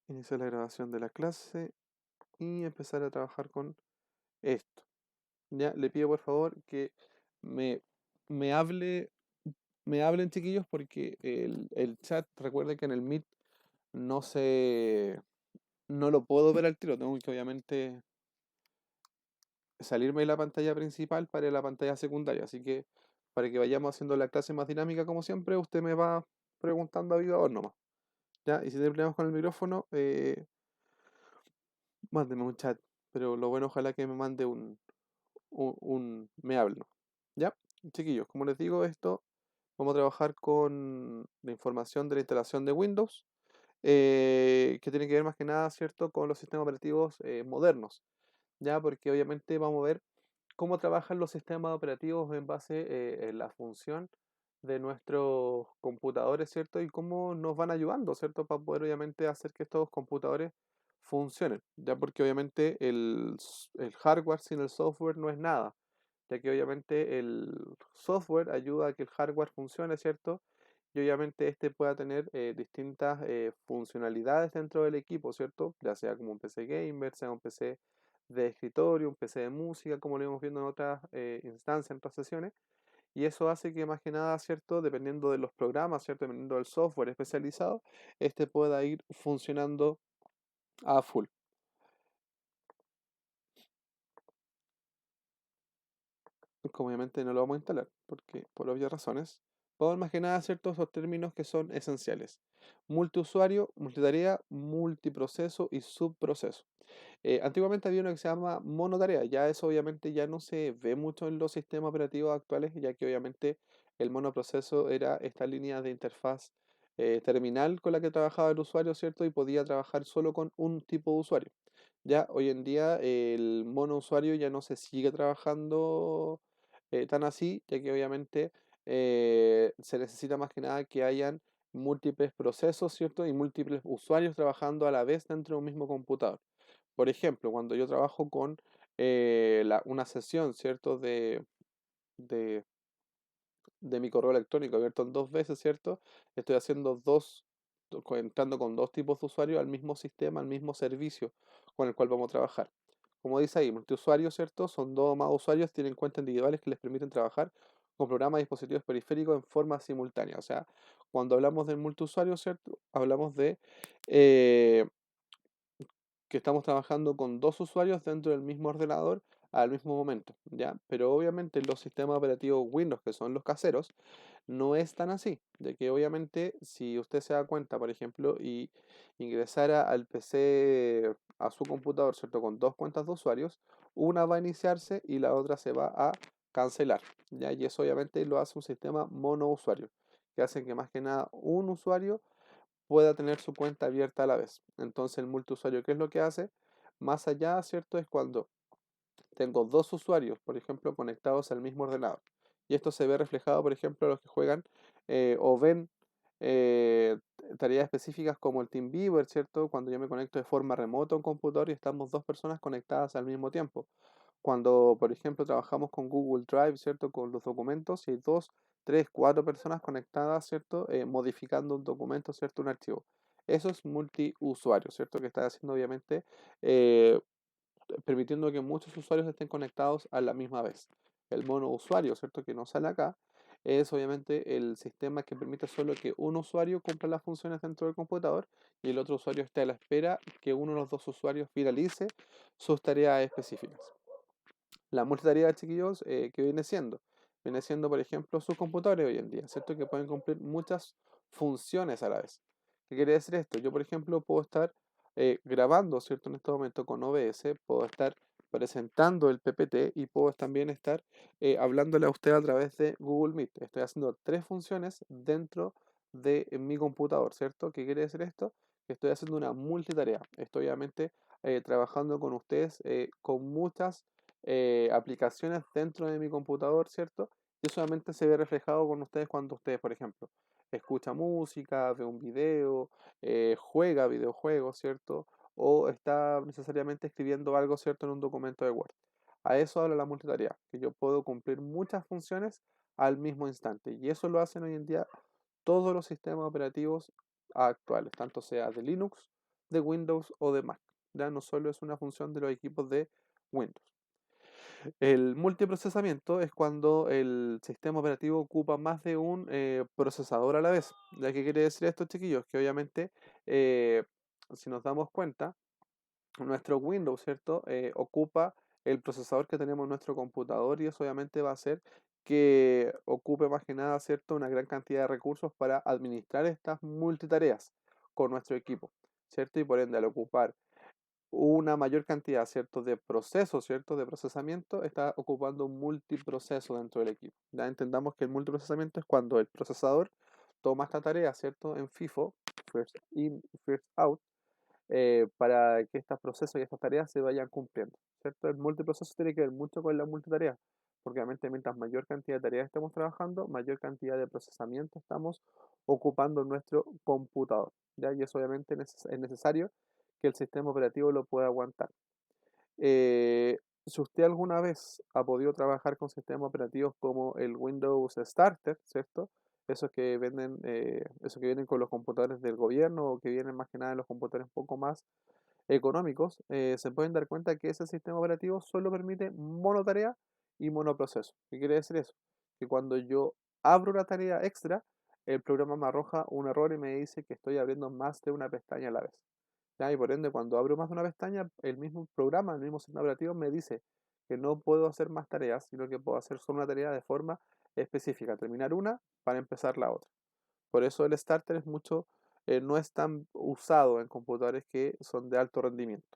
Iniciar la grabación de la clase y empezar a trabajar con esto. Ya, le pido por favor que me, me hable, me hablen chiquillos porque el chat, recuerde que en el Meet no se, no lo puedo ver al tiro, tengo que obviamente salirme de la pantalla principal para la pantalla secundaria, así que para que vayamos haciendo la clase más dinámica como siempre, usted me va preguntando a viva voz nomás. Ya, y si tenemos problemas con el micrófono, mándeme un chat, pero lo bueno ojalá que me mande me hablo. ¿Ya? Chiquillos, como les digo esto, vamos a trabajar con la información de la instalación de Windows, que tiene que ver más que nada, ¿cierto?, con los sistemas operativos modernos, ¿ya? Porque obviamente vamos a ver cómo trabajan los sistemas operativos en base en la función de nuestros computadores, ¿cierto? Y cómo nos van ayudando, ¿cierto? Para poder obviamente hacer que estos computadores funcionen, ya porque obviamente el hardware sin el software no es nada, ya que obviamente el software ayuda a que el hardware funcione, ¿cierto? Y obviamente este pueda tener distintas funcionalidades dentro del equipo, ¿cierto? Ya sea como un PC gamer, sea un PC de escritorio, un PC de música, como lo hemos viendo en otras instancias, en otras sesiones. Y eso hace que más que nada, ¿cierto? Dependiendo de los programas, ¿cierto? Dependiendo del software especializado, este pueda ir funcionando a full. Como obviamente no lo vamos a instalar, porque por obvias razones, vamos más que nada ciertos esos términos que son esenciales. Multiusuario, multitarea, multiproceso y subproceso. Antiguamente había uno que se llama monotarea, ya eso obviamente ya no se ve mucho en los sistemas operativos actuales, ya que obviamente el monoproceso era esta línea de interfaz terminal con la que trabajaba el usuario, ¿cierto? Y podía trabajar solo con un tipo de usuario. Ya hoy en día el monousuario ya no se sigue trabajando tan así, ya que obviamente se necesita más que nada que hayan múltiples procesos, ¿cierto? Y múltiples usuarios trabajando a la vez dentro de un mismo computador. Por ejemplo, cuando yo trabajo con una sesión, ¿cierto? De, de mi correo electrónico abierto en dos veces, ¿cierto? Estoy haciendo entrando con dos tipos de usuarios al mismo sistema, al mismo servicio con el cual vamos a trabajar. Como dice ahí, multiusuario, ¿cierto? Son dos o más usuarios, tienen cuentas individuales que les permiten trabajar con programas y dispositivos periféricos en forma simultánea. O sea, cuando hablamos del multiusuario, ¿cierto? Hablamos de eh, que estamos trabajando con dos usuarios dentro del mismo ordenador al mismo momento, ¿ya? Pero obviamente los sistemas operativos Windows, que son los caseros, no es tan así, de que obviamente si usted se da cuenta, por ejemplo, y ingresara al PC, a su computador, ¿cierto? Con dos cuentas de usuarios, una va a iniciarse y la otra se va a cancelar, ¿ya? Y eso obviamente lo hace un sistema monousuario, que hace que más que nada un usuario pueda tener su cuenta abierta a la vez. Entonces el multiusuario, ¿qué es lo que hace? Más allá, ¿cierto? Es cuando tengo dos usuarios, por ejemplo, conectados al mismo ordenador. Y esto se ve reflejado, por ejemplo, a los que juegan o ven eh, tareas específicas como el TeamViewer, ¿cierto? Cuando yo me conecto de forma remota a un computador y estamos dos personas conectadas al mismo tiempo. Cuando, por ejemplo, trabajamos con Google Drive, ¿cierto? Con los documentos y hay dos, tres, cuatro personas conectadas, ¿cierto? Modificando un documento, ¿cierto? Un archivo. Eso es multiusuario, ¿cierto? Que está haciendo obviamente eh, permitiendo que muchos usuarios estén conectados a la misma vez. El monousuario, ¿cierto? Que no sale acá, es obviamente el sistema que permite solo que un usuario cumpla las funciones dentro del computador y el otro usuario esté a la espera que uno de los dos usuarios finalice sus tareas específicas. La multitarea, chiquillos, ¿qué viene siendo? Viene siendo, por ejemplo, sus computadores hoy en día, ¿cierto? Que pueden cumplir muchas funciones a la vez. ¿Qué quiere decir esto? Yo, por ejemplo, puedo estar grabando, ¿cierto? En este momento con OBS, puedo estar presentando el PPT y puedo también estar hablándole a usted a través de Google Meet. Estoy haciendo tres funciones dentro de mi computador, ¿cierto? ¿Qué quiere decir esto? Que estoy haciendo una multitarea. Estoy obviamente trabajando con ustedes con muchas aplicaciones dentro de mi computador, ¿cierto? Y eso solamente se ve reflejado con ustedes cuando ustedes, por ejemplo, escucha música, ve un video, juega videojuegos, ¿cierto? O está necesariamente escribiendo algo, ¿cierto? En un documento de Word. A eso habla la multitarea, que yo puedo cumplir muchas funciones al mismo instante. Y eso lo hacen hoy en día todos los sistemas operativos actuales, tanto sea de Linux de Windows o de Mac. Ya no solo es una función de los equipos de Windows. El multiprocesamiento es cuando el sistema operativo ocupa más de un procesador a la vez. ¿Ya qué quiere decir esto, chiquillos? Que obviamente, eh, si nos damos cuenta, nuestro Windows, ¿cierto? Ocupa el procesador que tenemos en nuestro computador y eso obviamente va a hacer que ocupe más que nada, ¿cierto? Una gran cantidad de recursos para administrar estas multitareas con nuestro equipo, ¿cierto? Y por ende, al ocupar una mayor cantidad, ¿cierto? De procesos, ¿cierto? De procesamiento, está ocupando un multiproceso dentro del equipo. Ya entendamos que el multiprocesamiento es cuando el procesador toma esta tarea, ¿cierto? En FIFO, first in, first out, para que estos procesos y estas tareas se vayan cumpliendo, ¿cierto? El multiproceso tiene que ver mucho con la multitarea, porque obviamente mientras mayor cantidad de tareas estemos trabajando, mayor cantidad de procesamiento estamos ocupando en nuestro computador, ¿ya? Y eso obviamente es necesario que el sistema operativo lo pueda aguantar. Si usted alguna vez ha podido trabajar con sistemas operativos como el Windows Starter, ¿cierto? Esos que vienen con los computadores del gobierno o que vienen más que nada en los computadores un poco más económicos, se pueden dar cuenta que ese sistema operativo solo permite monotarea y monoproceso. ¿Qué quiere decir eso? Que cuando yo abro una tarea extra, el programa me arroja un error y me dice que estoy abriendo más de una pestaña a la vez. ¿Ya? Y por ende, cuando abro más de una pestaña, el mismo programa, el mismo sistema operativo me dice que no puedo hacer más tareas, sino que puedo hacer solo una tarea de forma específica, terminar una para empezar la otra. Por eso el starter no es tan usado en computadores que son de alto rendimiento.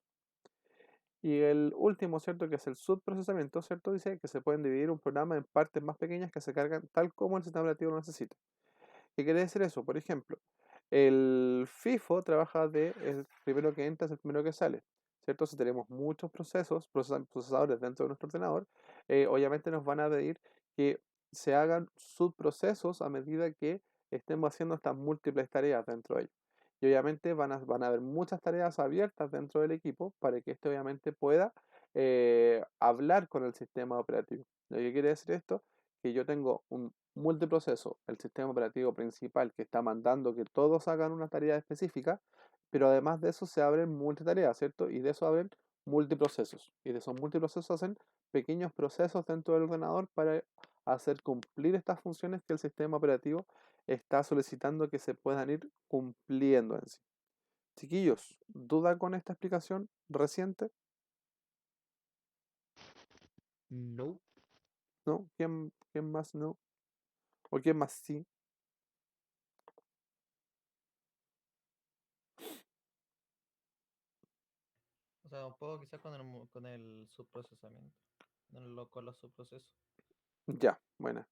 Y el último, ¿cierto? Que es el subprocesamiento, ¿cierto? Dice que se pueden dividir un programa en partes más pequeñas que se cargan tal como el sistema operativo lo necesita. ¿Qué quiere decir eso? Por ejemplo, el FIFO trabaja de el primero que entra es el primero que sale, ¿cierto? Si tenemos muchos procesadores dentro de nuestro ordenador, obviamente nos van a pedir que se hagan subprocesos a medida que estemos haciendo estas múltiples tareas dentro de ellos. Y obviamente van a haber muchas tareas abiertas dentro del equipo para que este obviamente pueda hablar con el sistema operativo. ¿Lo que quiere decir esto? Que yo tengo un multiproceso, el sistema operativo principal que está mandando que todos hagan una tarea específica, pero además de eso se abren multitareas, ¿cierto? Y de eso abren multiprocesos. Y de esos multiprocesos hacen pequeños procesos dentro del ordenador para hacer cumplir estas funciones que el sistema operativo está solicitando que se puedan ir cumpliendo en sí. Chiquillos, ¿duda con esta explicación reciente? No. ¿No? ¿Quién más no? ¿O quién más sí? O sea, un poco quizás con con el subprocesamiento. Con los subprocesos. Ya, bueno.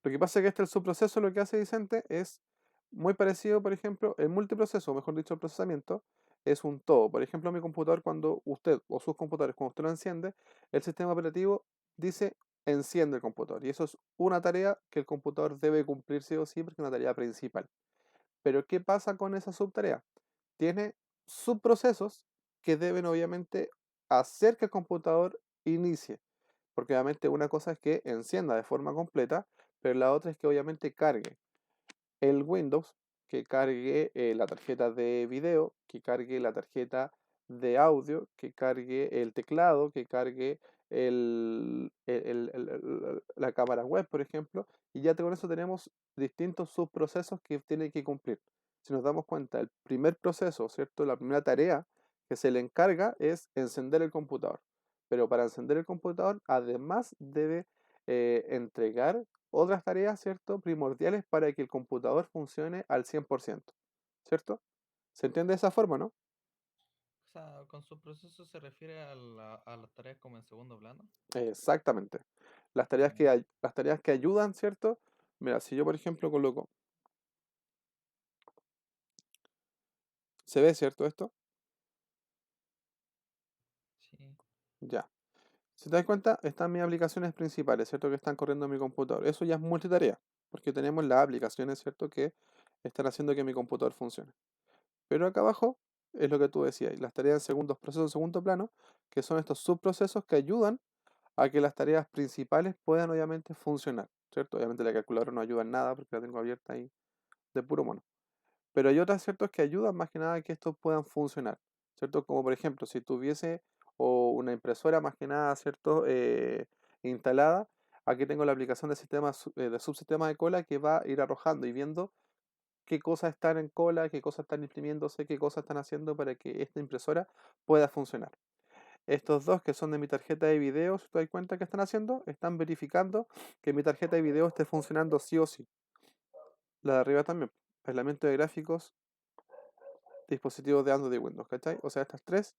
Lo que pasa es que el subproceso lo que hace Vicente es muy parecido, por ejemplo, el multiproceso, o mejor dicho, el procesamiento, es un todo. Por ejemplo, mi computador, cuando usted, o sus computadores, cuando usted lo enciende, el sistema operativo dice enciende el computador. Y eso es una tarea que el computador debe cumplir sí o sí, porque es una tarea principal. Pero ¿qué pasa con esa subtarea? Tiene subprocesos que deben obviamente hacer que el computador inicie. Porque obviamente una cosa es que encienda de forma completa, pero la otra es que obviamente cargue el Windows, que cargue la tarjeta de video, que cargue la tarjeta de audio, que cargue el teclado, que cargue la cámara web, por ejemplo, y ya con eso tenemos distintos subprocesos que tiene que cumplir. Si nos damos cuenta, el primer proceso, ¿cierto? La primera tarea que se le encarga es encender el computador. Pero para encender el computador, además debe entregar otras tareas, ¿cierto? Primordiales para que el computador funcione al 100%, ¿cierto? ¿Se entiende de esa forma, no? O sea, con subprocesos se refiere a las tareas como en segundo plano. Exactamente. Mm, Las tareas que ayudan, ¿cierto? Mira, si yo, por ejemplo, coloco, ¿se ve, cierto, esto? sí. Ya. Si te das cuenta, están mis aplicaciones principales, ¿cierto? Que están corriendo en mi computador. Eso ya es multitarea, porque tenemos las aplicaciones, ¿cierto? Que están haciendo que mi computador funcione. Pero acá abajo es lo que tú decías, las tareas en segundos procesos en segundo plano, que son estos subprocesos que ayudan a que las tareas principales puedan obviamente funcionar, ¿cierto? Obviamente la calculadora no ayuda en nada porque la tengo abierta ahí de puro mono. Pero hay otras, ¿cierto?, que ayudan más que nada a que estos puedan funcionar, ¿cierto? Como por ejemplo, si tuviese o una impresora más que nada, ¿cierto?, instalada, aquí tengo la aplicación de sistema, de subsistema de cola que va a ir arrojando y viendo qué cosas están en cola, qué cosas están imprimiéndose, qué cosas están haciendo para que esta impresora pueda funcionar. Estos dos que son de mi tarjeta de video, si te das cuenta que están haciendo, están verificando que mi tarjeta de video esté funcionando sí o sí. La de arriba también, aislamiento de gráficos, dispositivos de Android y Windows, ¿cachai? O sea, estas tres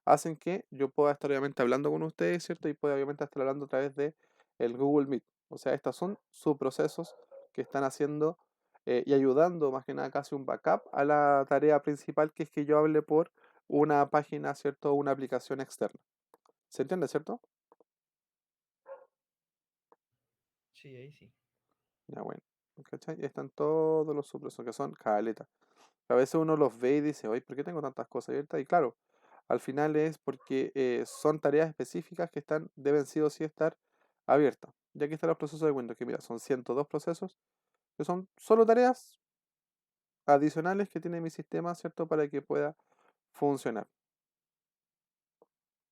hacen que yo pueda estar obviamente hablando con ustedes, ¿cierto? Y pueda obviamente estar hablando a través de el Google Meet. O sea, estos son subprocesos que están haciendo y ayudando más que nada casi un backup a la tarea principal, que es que yo hable por una página, ¿cierto? Una aplicación externa. ¿Se entiende, cierto? Sí, ahí sí. Ya bueno, ¿cachai? Y están todos los subprocesos que son caletas. A veces uno los ve y dice, oye, ¿por qué tengo tantas cosas abiertas? Y claro, al final es porque son tareas específicas que deben sí o sí estar abiertas. Ya aquí están los procesos de Windows, que mira, son 102 procesos, que son solo tareas adicionales que tiene mi sistema, ¿cierto? Para que pueda funcionar.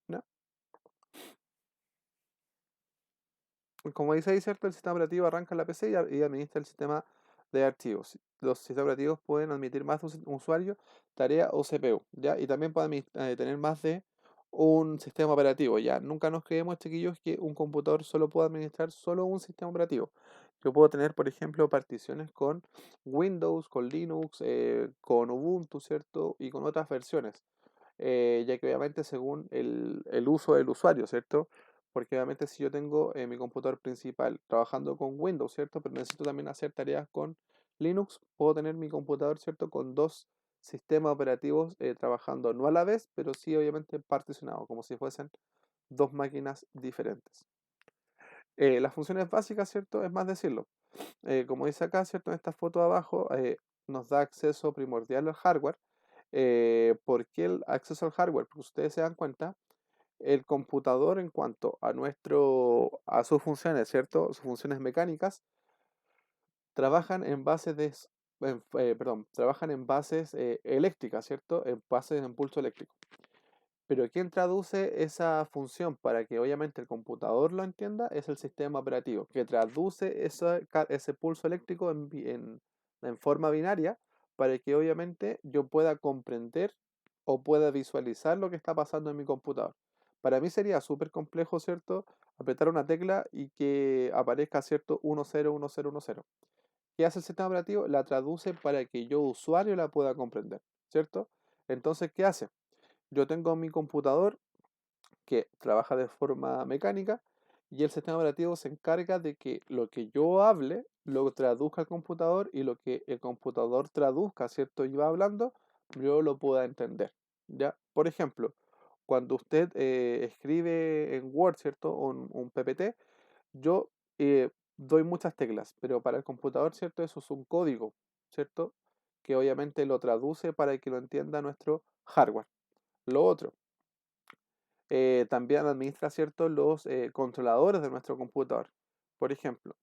¿Ya? Como dice ahí, ¿cierto? El sistema operativo arranca en la PC y administra el sistema de archivos. Los sistemas operativos pueden admitir más de un usuario, tarea o CPU, ¿ya? Y también pueden tener más de un sistema operativo, ¿ya? Nunca nos creemos, chiquillos, que un computador solo pueda administrar solo un sistema operativo. Yo puedo tener, por ejemplo, particiones con Windows, con Linux, con Ubuntu, ¿cierto? Y con otras versiones, ya que obviamente según el uso del usuario, ¿cierto? Porque obviamente si yo tengo mi computador principal trabajando con Windows, ¿cierto? Pero necesito también hacer tareas con Linux, puedo tener mi computador, ¿cierto? Con dos sistemas operativos trabajando no a la vez, pero sí obviamente particionados, como si fuesen dos máquinas diferentes. Las funciones básicas, ¿cierto? Es más decirlo. Como dice acá, ¿cierto? En esta foto de abajo nos da acceso primordial al hardware. ¿Por qué el acceso al hardware? Porque ustedes se dan cuenta, el computador en cuanto a a sus funciones, ¿cierto? Sus funciones mecánicas, trabajan en bases trabajan en bases eléctricas, ¿cierto? En bases de impulso eléctrico. Pero quien traduce esa función para que obviamente el computador lo entienda es el sistema operativo, que traduce ese pulso eléctrico en forma binaria para que obviamente yo pueda comprender o pueda visualizar lo que está pasando en mi computador. Para mí sería súper complejo, ¿cierto? Apretar una tecla y que aparezca, ¿cierto? 101010. ¿Qué hace el sistema operativo? La traduce para que yo, usuario, la pueda comprender, ¿cierto? Entonces, ¿qué hace? Yo tengo mi computador que trabaja de forma mecánica y el sistema operativo se encarga de que lo que yo hable lo traduzca al computador y lo que el computador traduzca, ¿cierto? Y va hablando, yo lo pueda entender, ¿ya? Por ejemplo, cuando usted escribe en Word, ¿cierto? Un PPT, yo doy muchas teclas, pero para el computador, ¿cierto? Eso es un código, ¿cierto? Que obviamente lo traduce para que lo entienda nuestro hardware. Lo otro, también administra, ¿cierto?, los controladores de nuestro computador. Por ejemplo,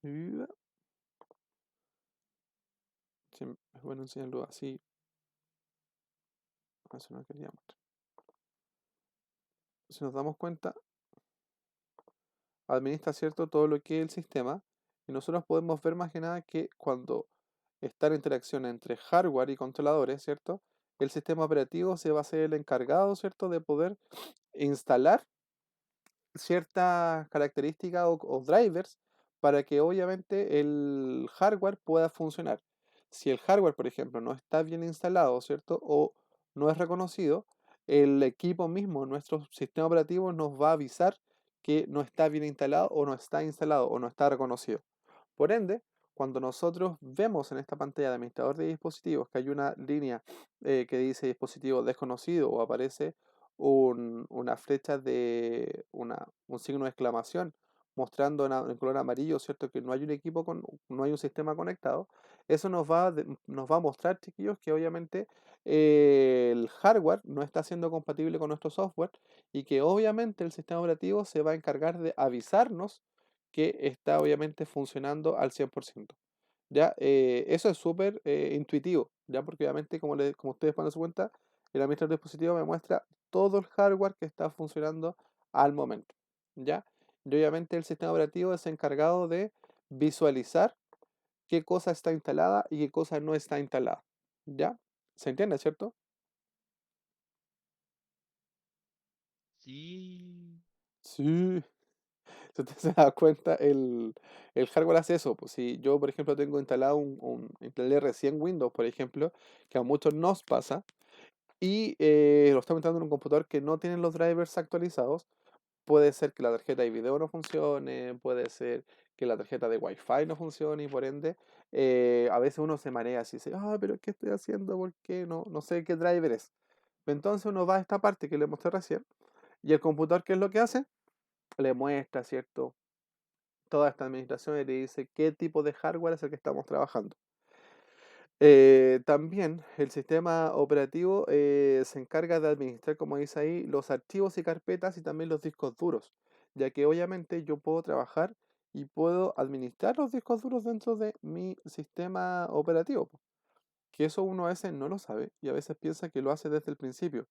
sí, es bueno enseñarlo así, eso no quería mostrar. Si nos damos cuenta, administra, ¿cierto?, todo lo que es el sistema y nosotros podemos ver más que nada que cuando está la interacción entre hardware y controladores, ¿cierto?, el sistema operativo se va a ser el encargado, ¿cierto?, de poder instalar ciertas características o drivers para que obviamente el hardware pueda funcionar. Si el hardware, por ejemplo, no está bien instalado, ¿cierto? O no es reconocido, el equipo mismo, nuestro sistema operativo, nos va a avisar que no está bien instalado o no está instalado o no está reconocido. Por ende, cuando nosotros vemos en esta pantalla de administrador de dispositivos que hay una línea que dice dispositivo desconocido o aparece una flecha un signo de exclamación mostrando en color amarillo, ¿cierto? Que no hay un no hay un sistema conectado. Eso nos va a mostrar, chiquillos, que obviamente el hardware no está siendo compatible con nuestro software y que obviamente el sistema operativo se va a encargar de avisarnos que está obviamente funcionando al 100%. ¿Ya? Eso es súper intuitivo, ¿ya? Porque obviamente, como ustedes pueden darse cuenta, el administrador de dispositivos me muestra todo el hardware que está funcionando al momento, ¿ya? Y obviamente el sistema operativo es encargado de visualizar qué cosa está instalada y qué cosa no está instalada, ¿ya? ¿Se entiende, cierto? Sí. Sí. Si usted se da cuenta, el hardware hace eso. Pues si yo, por ejemplo, tengo instalado instalé recién Windows, por ejemplo, que a muchos nos pasa, y lo estamos instalando en un computador que no tiene los drivers actualizados, puede ser que la tarjeta de video no funcione, puede ser que la tarjeta de Wi-Fi no funcione y por ende, a veces uno se marea así, dice, pero ¿qué estoy haciendo? ¿Por qué? No, no sé qué driver es. Entonces uno va a esta parte que le mostré recién, y el computador, ¿qué es lo que hace? Le muestra, ¿cierto? Toda esta administración y te dice qué tipo de hardware es el que estamos trabajando. También el sistema operativo se encarga de administrar, como dice ahí, los archivos y carpetas y también los discos duros, ya que obviamente yo puedo trabajar y puedo administrar los discos duros dentro de mi sistema operativo, po, que eso uno a veces no lo sabe y a veces piensa que lo hace desde el principio.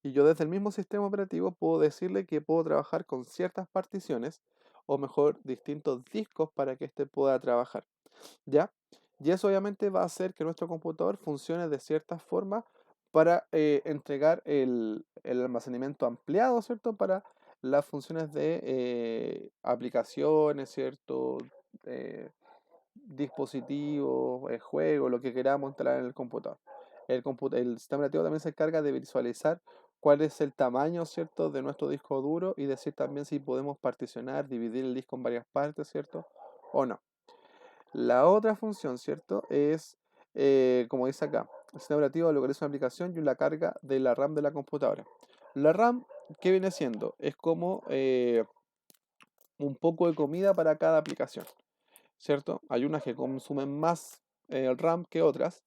Y yo desde el mismo sistema operativo puedo decirle que puedo trabajar con ciertas particiones o mejor distintos discos para que éste pueda trabajar. ¿Ya? Y eso obviamente va a hacer que nuestro computador funcione de cierta forma para entregar el almacenamiento ampliado, ¿cierto? Para las funciones de aplicaciones, ¿cierto? Eh, Dispositivos, juegos, lo que queramos instalar en el computador. El sistema operativo también se encarga de visualizar cuál es el tamaño, ¿cierto?, de nuestro disco duro y decir también si podemos particionar, dividir el disco en varias partes, ¿cierto? O no. La otra función, ¿cierto? Es, como dice acá, el sistema operativo localiza una aplicación y la carga de la RAM de la computadora. La RAM, ¿qué viene siendo? Es como un poco de comida para cada aplicación, ¿cierto? Hay unas que consumen más RAM que otras,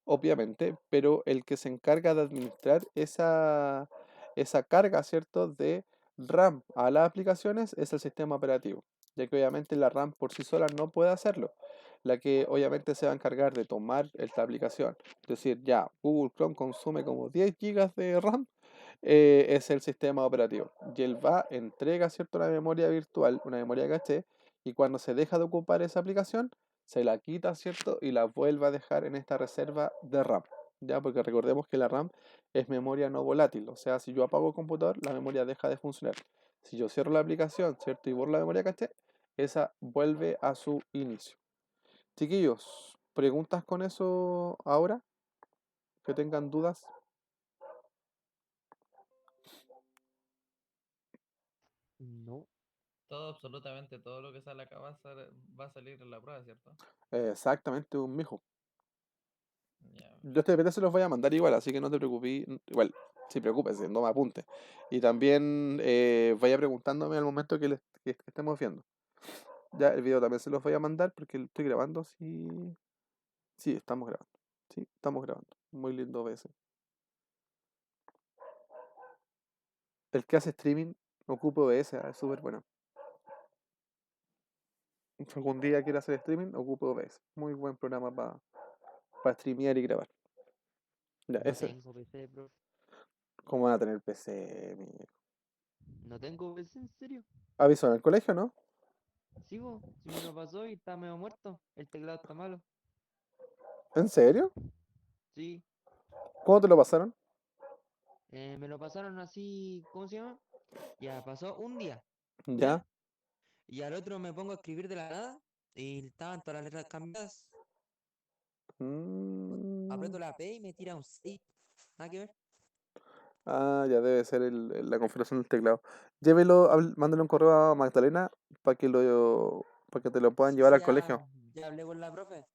obviamente, pero el que se encarga de administrar esa carga, ¿cierto?, de RAM a las aplicaciones es el sistema operativo, ya que obviamente la RAM por sí sola no puede hacerlo. La que obviamente se va a encargar de tomar esta aplicación, es decir, ya Google Chrome consume como 10 gigas de RAM, es el sistema operativo. Y él va, entrega, ¿cierto?, una memoria virtual, una memoria caché, y cuando se deja de ocupar esa aplicación, se la quita, ¿cierto? Y la vuelve a dejar en esta reserva de RAM. ¿Ya? Porque recordemos que la RAM es memoria no volátil. O sea, si yo apago el computador, la memoria deja de funcionar. Si yo cierro la aplicación, ¿cierto? Y borro la memoria caché, esa vuelve a su inicio. Chiquillos, ¿preguntas con eso ahora? Que tengan dudas. No, Todo, absolutamente todo lo que sale acá va a salir en la prueba, ¿cierto? Exactamente, un mijo. Ya, Yo este PT se los voy a mandar igual, así que no te preocupes. Igual, sí, preocúpese, no me apunte. Y también vaya preguntándome al momento que estemos viendo. Ya, el video también se los voy a mandar porque lo estoy grabando. Sí, sí, estamos grabando. Sí, estamos grabando. Muy lindo OBS. El que hace streaming ocupa OBS, es súper bueno. Si algún día quiere hacer streaming, ocupa OBS. Muy buen programa para streamear y grabar. Ya, no ese. tengo PC, bro. ¿Cómo van a tener PC, No tengo PC, en serio. Aviso en el colegio, ¿no? Sigo, si me lo pasó y está medio muerto. El teclado está malo. ¿En serio? Sí, ¿Cómo te lo pasaron? me lo pasaron así, ¿cómo se llama? Ya pasó un día, Ya. ¿ya? Y al otro me pongo a escribir de la nada y estaban todas las letras cambiadas. Mm. Aprieto la P y me tira un 6. Nada que ver. Ya debe ser la configuración del teclado. Llévelo, mándale un correo a Magdalena para que te lo puedan llevar Sí, al colegio. ya hablé con la profe.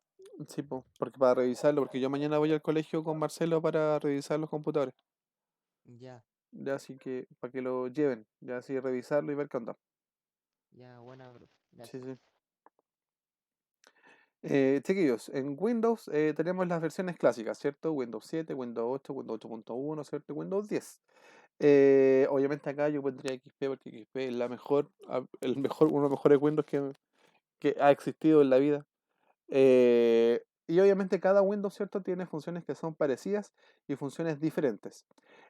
Sí, po, porque para revisarlo, porque yo mañana voy al colegio con Marcelo para revisar los computadores. Ya, Ya así que para que lo lleven, ya así revisarlo y ver qué onda. ya, buena, profe. Sí, Gracias. sí. Chiquillos, en Windows tenemos las versiones clásicas, ¿cierto? Windows 7, Windows 8, Windows 8.1, ¿cierto? Windows 10. Obviamente acá yo pondría XP porque XP es la mejor, uno de los mejores Windows que ha existido en la vida. Y obviamente cada Windows, ¿cierto? Tiene funciones que son parecidas y funciones diferentes.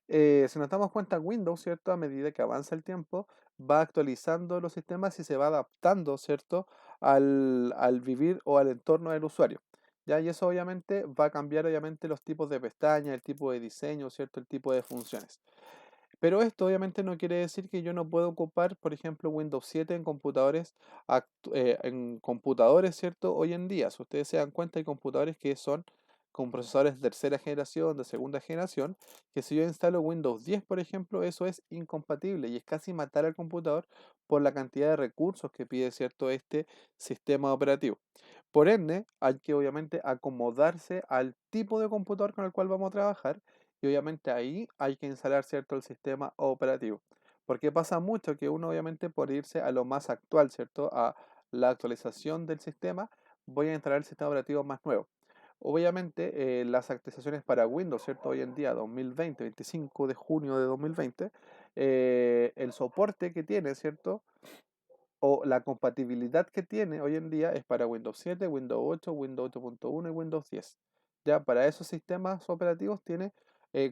Si nos damos cuenta, Windows, ¿cierto? A medida que avanza el tiempo, va actualizando los sistemas y se va adaptando, ¿cierto? Al vivir o al entorno del usuario. ¿Ya? Y eso obviamente va a cambiar obviamente los tipos de pestañas, el tipo de diseño, ¿cierto? El tipo de funciones. Pero esto obviamente no quiere decir que yo no pueda ocupar, por ejemplo, Windows 7 en computadores, ¿cierto? Hoy en día, si ustedes se dan cuenta, hay computadores que son con procesadores de tercera generación, de segunda generación, que si yo instalo Windows 10, por ejemplo, eso es incompatible y es casi matar al computador por la cantidad de recursos que pide, ¿cierto? Este sistema operativo. Por ende, hay que obviamente acomodarse al tipo de computador con el cual vamos a trabajar y obviamente ahí hay que instalar, ¿cierto?, el sistema operativo. Porque pasa mucho que uno obviamente por irse a lo más actual, ¿cierto?, a la actualización del sistema, voy a instalar el sistema operativo más nuevo. Obviamente las actualizaciones para Windows, ¿cierto? Hoy en día, 2020, 25 de junio de 2020, el soporte que tiene, ¿cierto? O la compatibilidad que tiene hoy en día es para Windows 7, Windows 8, Windows 8.1 y Windows 10. Ya para esos sistemas operativos tiene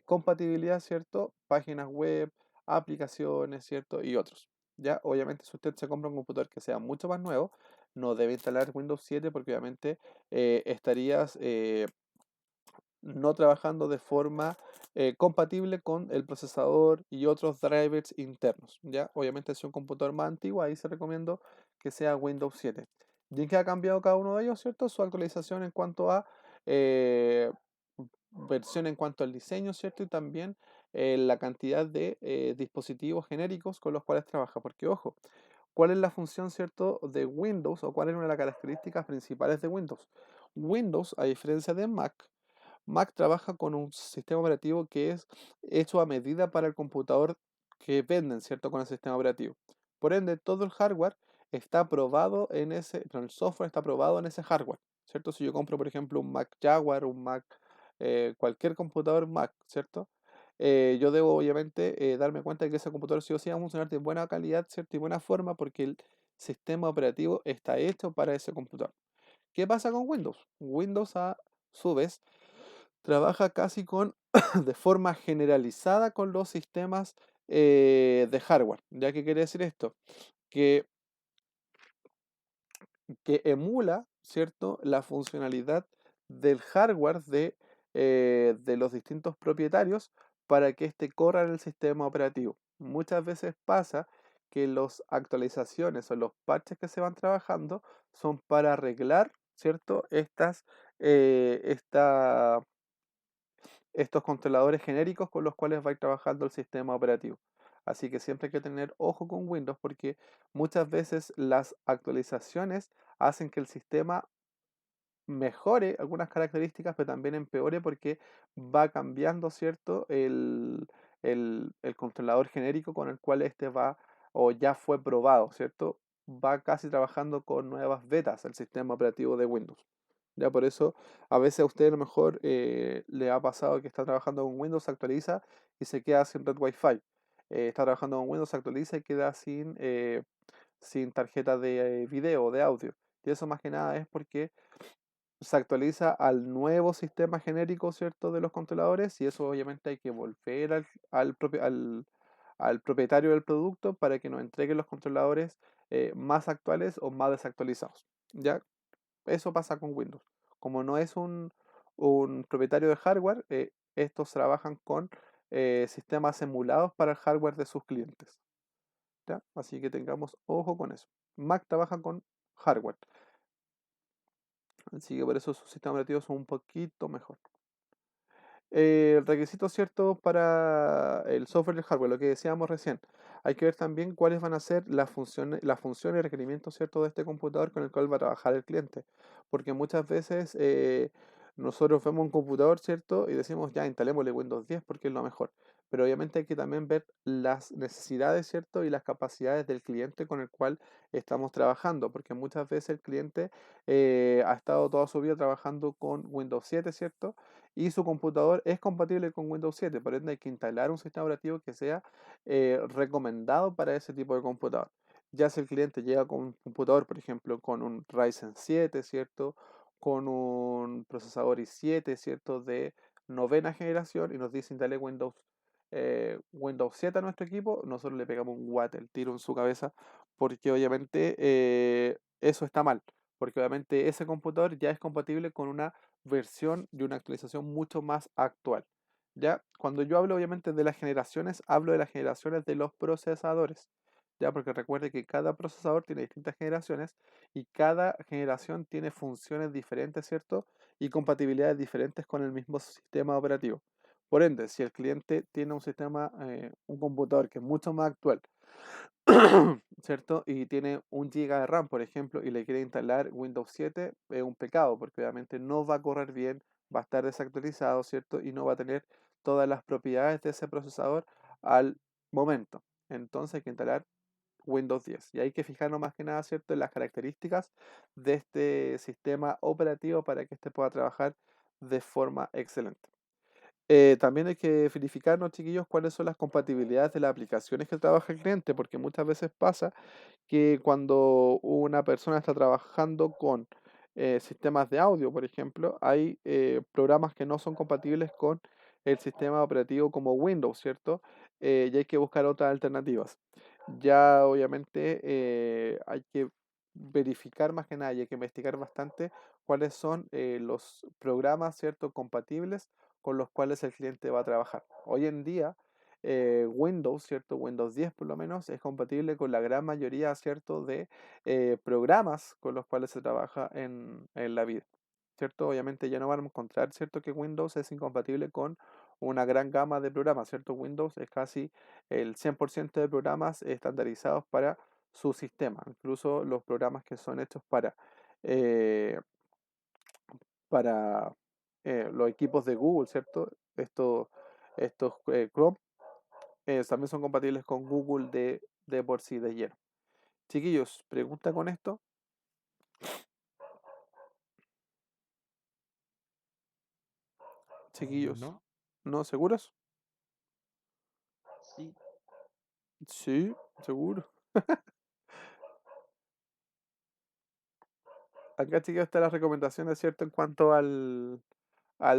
compatibilidad, ¿cierto? Páginas web, aplicaciones, ¿cierto? Y otros. Ya, obviamente, si usted se compra un computador que sea mucho más nuevo, no debe instalar Windows 7 porque obviamente estarías no trabajando de forma compatible con el procesador y otros drivers internos. ¿Ya? Obviamente, si es un computador más antiguo, ahí se recomiendo que sea Windows 7. ¿Y en qué ha cambiado cada uno de ellos? ¿Cierto? Su actualización en cuanto a eh, versión en cuanto al diseño, ¿cierto? Y también la cantidad de dispositivos genéricos con los cuales trabaja. Porque, ojo, ¿cuál es la función, cierto, de Windows o cuál es una de las características principales de Windows? Windows, a diferencia de Mac trabaja con un sistema operativo que es hecho a medida para el computador que venden, ¿cierto? Con el sistema operativo. Por ende, todo el hardware está probado en pero el software está probado en ese hardware, ¿cierto? Si yo compro, por ejemplo, un Mac Jaguar, un Mac, cualquier computador Mac, ¿cierto? Yo debo obviamente darme cuenta de que ese computador sí o sí va a funcionar de buena calidad, ¿cierto? Y buena forma porque el sistema operativo está hecho para ese computador. ¿Qué pasa con Windows? Windows a su vez trabaja casi con de forma generalizada con los sistemas de hardware. ¿Ya qué quiere decir esto? Que, que emula, ¿cierto?, la funcionalidad del hardware de los distintos propietarios para que éste corra en el sistema operativo. Muchas veces pasa que las actualizaciones o los parches que se van trabajando son para arreglar, ¿cierto?, esta estos controladores genéricos con los cuales va a ir trabajando el sistema operativo. Así que siempre hay que tener ojo con Windows porque muchas veces las actualizaciones hacen que el sistema mejore algunas características, pero también empeore porque va cambiando, ¿cierto? El controlador genérico con el cual este va o ya fue probado, ¿cierto? Va casi trabajando con nuevas betas el sistema operativo de Windows. Ya por eso a veces a usted a lo mejor le ha pasado que está trabajando con Windows, se actualiza y se queda sin red Wi-Fi. Está trabajando con Windows, se actualiza y queda sin tarjeta de video o de audio. Y eso más que nada es porque se actualiza al nuevo sistema genérico, ¿cierto?, de los controladores y eso obviamente hay que volver al propietario del producto para que nos entregue los controladores más actuales o más desactualizados. ¿Ya? Eso pasa con Windows. Como no es un propietario de hardware, estos trabajan con sistemas emulados para el hardware de sus clientes. ¿Ya? Así que tengamos ojo con eso. Mac trabaja con hardware. Así que por eso sus sistemas operativos son un poquito mejor. El requisito cierto para el software y el hardware, lo que decíamos recién. Hay que ver también cuáles van a ser las funciones y requerimientos cierto de este computador con el cual va a trabajar el cliente. Porque muchas veces nosotros vemos un computador, ¿cierto? Y decimos, ya, instalémosle Windows 10 porque es lo mejor. pero obviamente hay que también ver las necesidades, ¿cierto? Y las capacidades del cliente con el cual estamos trabajando, porque muchas veces el cliente ha estado toda su vida trabajando con Windows 7, ¿cierto? Y su computador es compatible con Windows 7, por ende hay que instalar un sistema operativo que sea recomendado para ese tipo de computador. Ya si el cliente llega con un computador, por ejemplo, con un Ryzen 7, ¿cierto? Con un procesador i7, ¿cierto? De novena generación y nos dice instale Windows 7 a nuestro equipo, nosotros le pegamos un guate, el tiro en su cabeza, porque obviamente eso está mal, porque obviamente ese computador ya es compatible con una versión y una actualización mucho más actual. ¿Ya? Cuando yo hablo obviamente de las generaciones, hablo de las generaciones de los procesadores. ¿Ya? Porque recuerde que cada procesador tiene distintas generaciones y cada generación tiene funciones diferentes, ¿cierto? Y compatibilidades diferentes con el mismo sistema operativo. Por ende, si el cliente tiene un sistema, un computador que es mucho más actual, ¿cierto? Y tiene 1 GB de RAM, por ejemplo, y le quiere instalar Windows 7, es un pecado, porque obviamente no va a correr bien, va a estar desactualizado, ¿cierto? Y no va a tener todas las propiedades de ese procesador al momento. Entonces hay que instalar Windows 10. Y hay que fijarnos más que nada, ¿cierto?, en las características de este sistema operativo para que éste pueda trabajar de forma excelente. También hay que verificarnos, chiquillos, cuáles son las compatibilidades de las aplicaciones que trabaja el cliente, porque muchas veces pasa que cuando una persona está trabajando con sistemas de audio, por ejemplo, hay programas que no son compatibles con el sistema operativo como Windows, ¿cierto? Y hay que buscar otras alternativas. Ya obviamente hay que verificar más que nada y hay que investigar bastante cuáles son los programas, ¿cierto?, compatibles con los cuales el cliente va a trabajar. Hoy en día, Windows, ¿cierto? Windows 10 por lo menos es compatible con la gran mayoría, ¿cierto?, de programas con los cuales se trabaja en la vida, ¿cierto? Obviamente ya no van a encontrar, ¿cierto?, que Windows es incompatible con una gran gama de programas, ¿cierto? Windows es casi el 100% de programas estandarizados para su sistema, incluso los programas que son hechos eh, para los equipos de Google, ¿cierto? Estos Chrome también son compatibles con Google de por sí, de lleno. Chiquillos, pregunta con esto. Chiquillos, No, ¿no seguros? sí. Sí, seguro. Acá, chiquillos, están las recomendaciones, ¿cierto? En cuanto al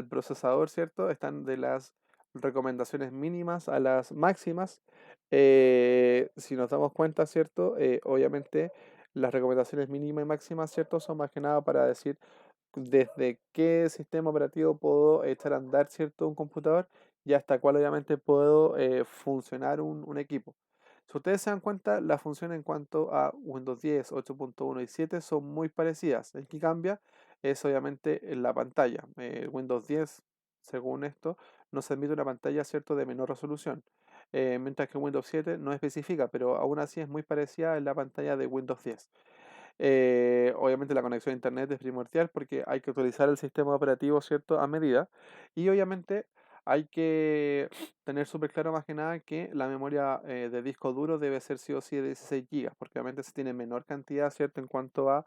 procesador, ¿cierto? Están de las recomendaciones mínimas a las máximas. Si nos damos cuenta, ¿cierto? Obviamente las recomendaciones mínimas y máximas, ¿cierto? Son más que nada para decir desde qué sistema operativo puedo echar a andar, ¿cierto?, un computador y hasta cuál obviamente puedo funcionar un equipo. Si ustedes se dan cuenta, las funciones en cuanto a Windows 10, 8.1 y 7 son muy parecidas. El que cambia es obviamente en la pantalla. Windows 10, según esto, nos admite una pantalla, ¿cierto?, de menor resolución. Mientras que Windows 7 no especifica, pero aún así es muy parecida en la pantalla de Windows 10. Obviamente la conexión a internet es primordial porque hay que actualizar el sistema operativo, ¿cierto?, a medida. Y obviamente hay que tener súper claro más que nada que la memoria de disco duro debe ser sí o sí de 16 gigas, porque obviamente si tiene menor cantidad, ¿cierto?, en cuanto a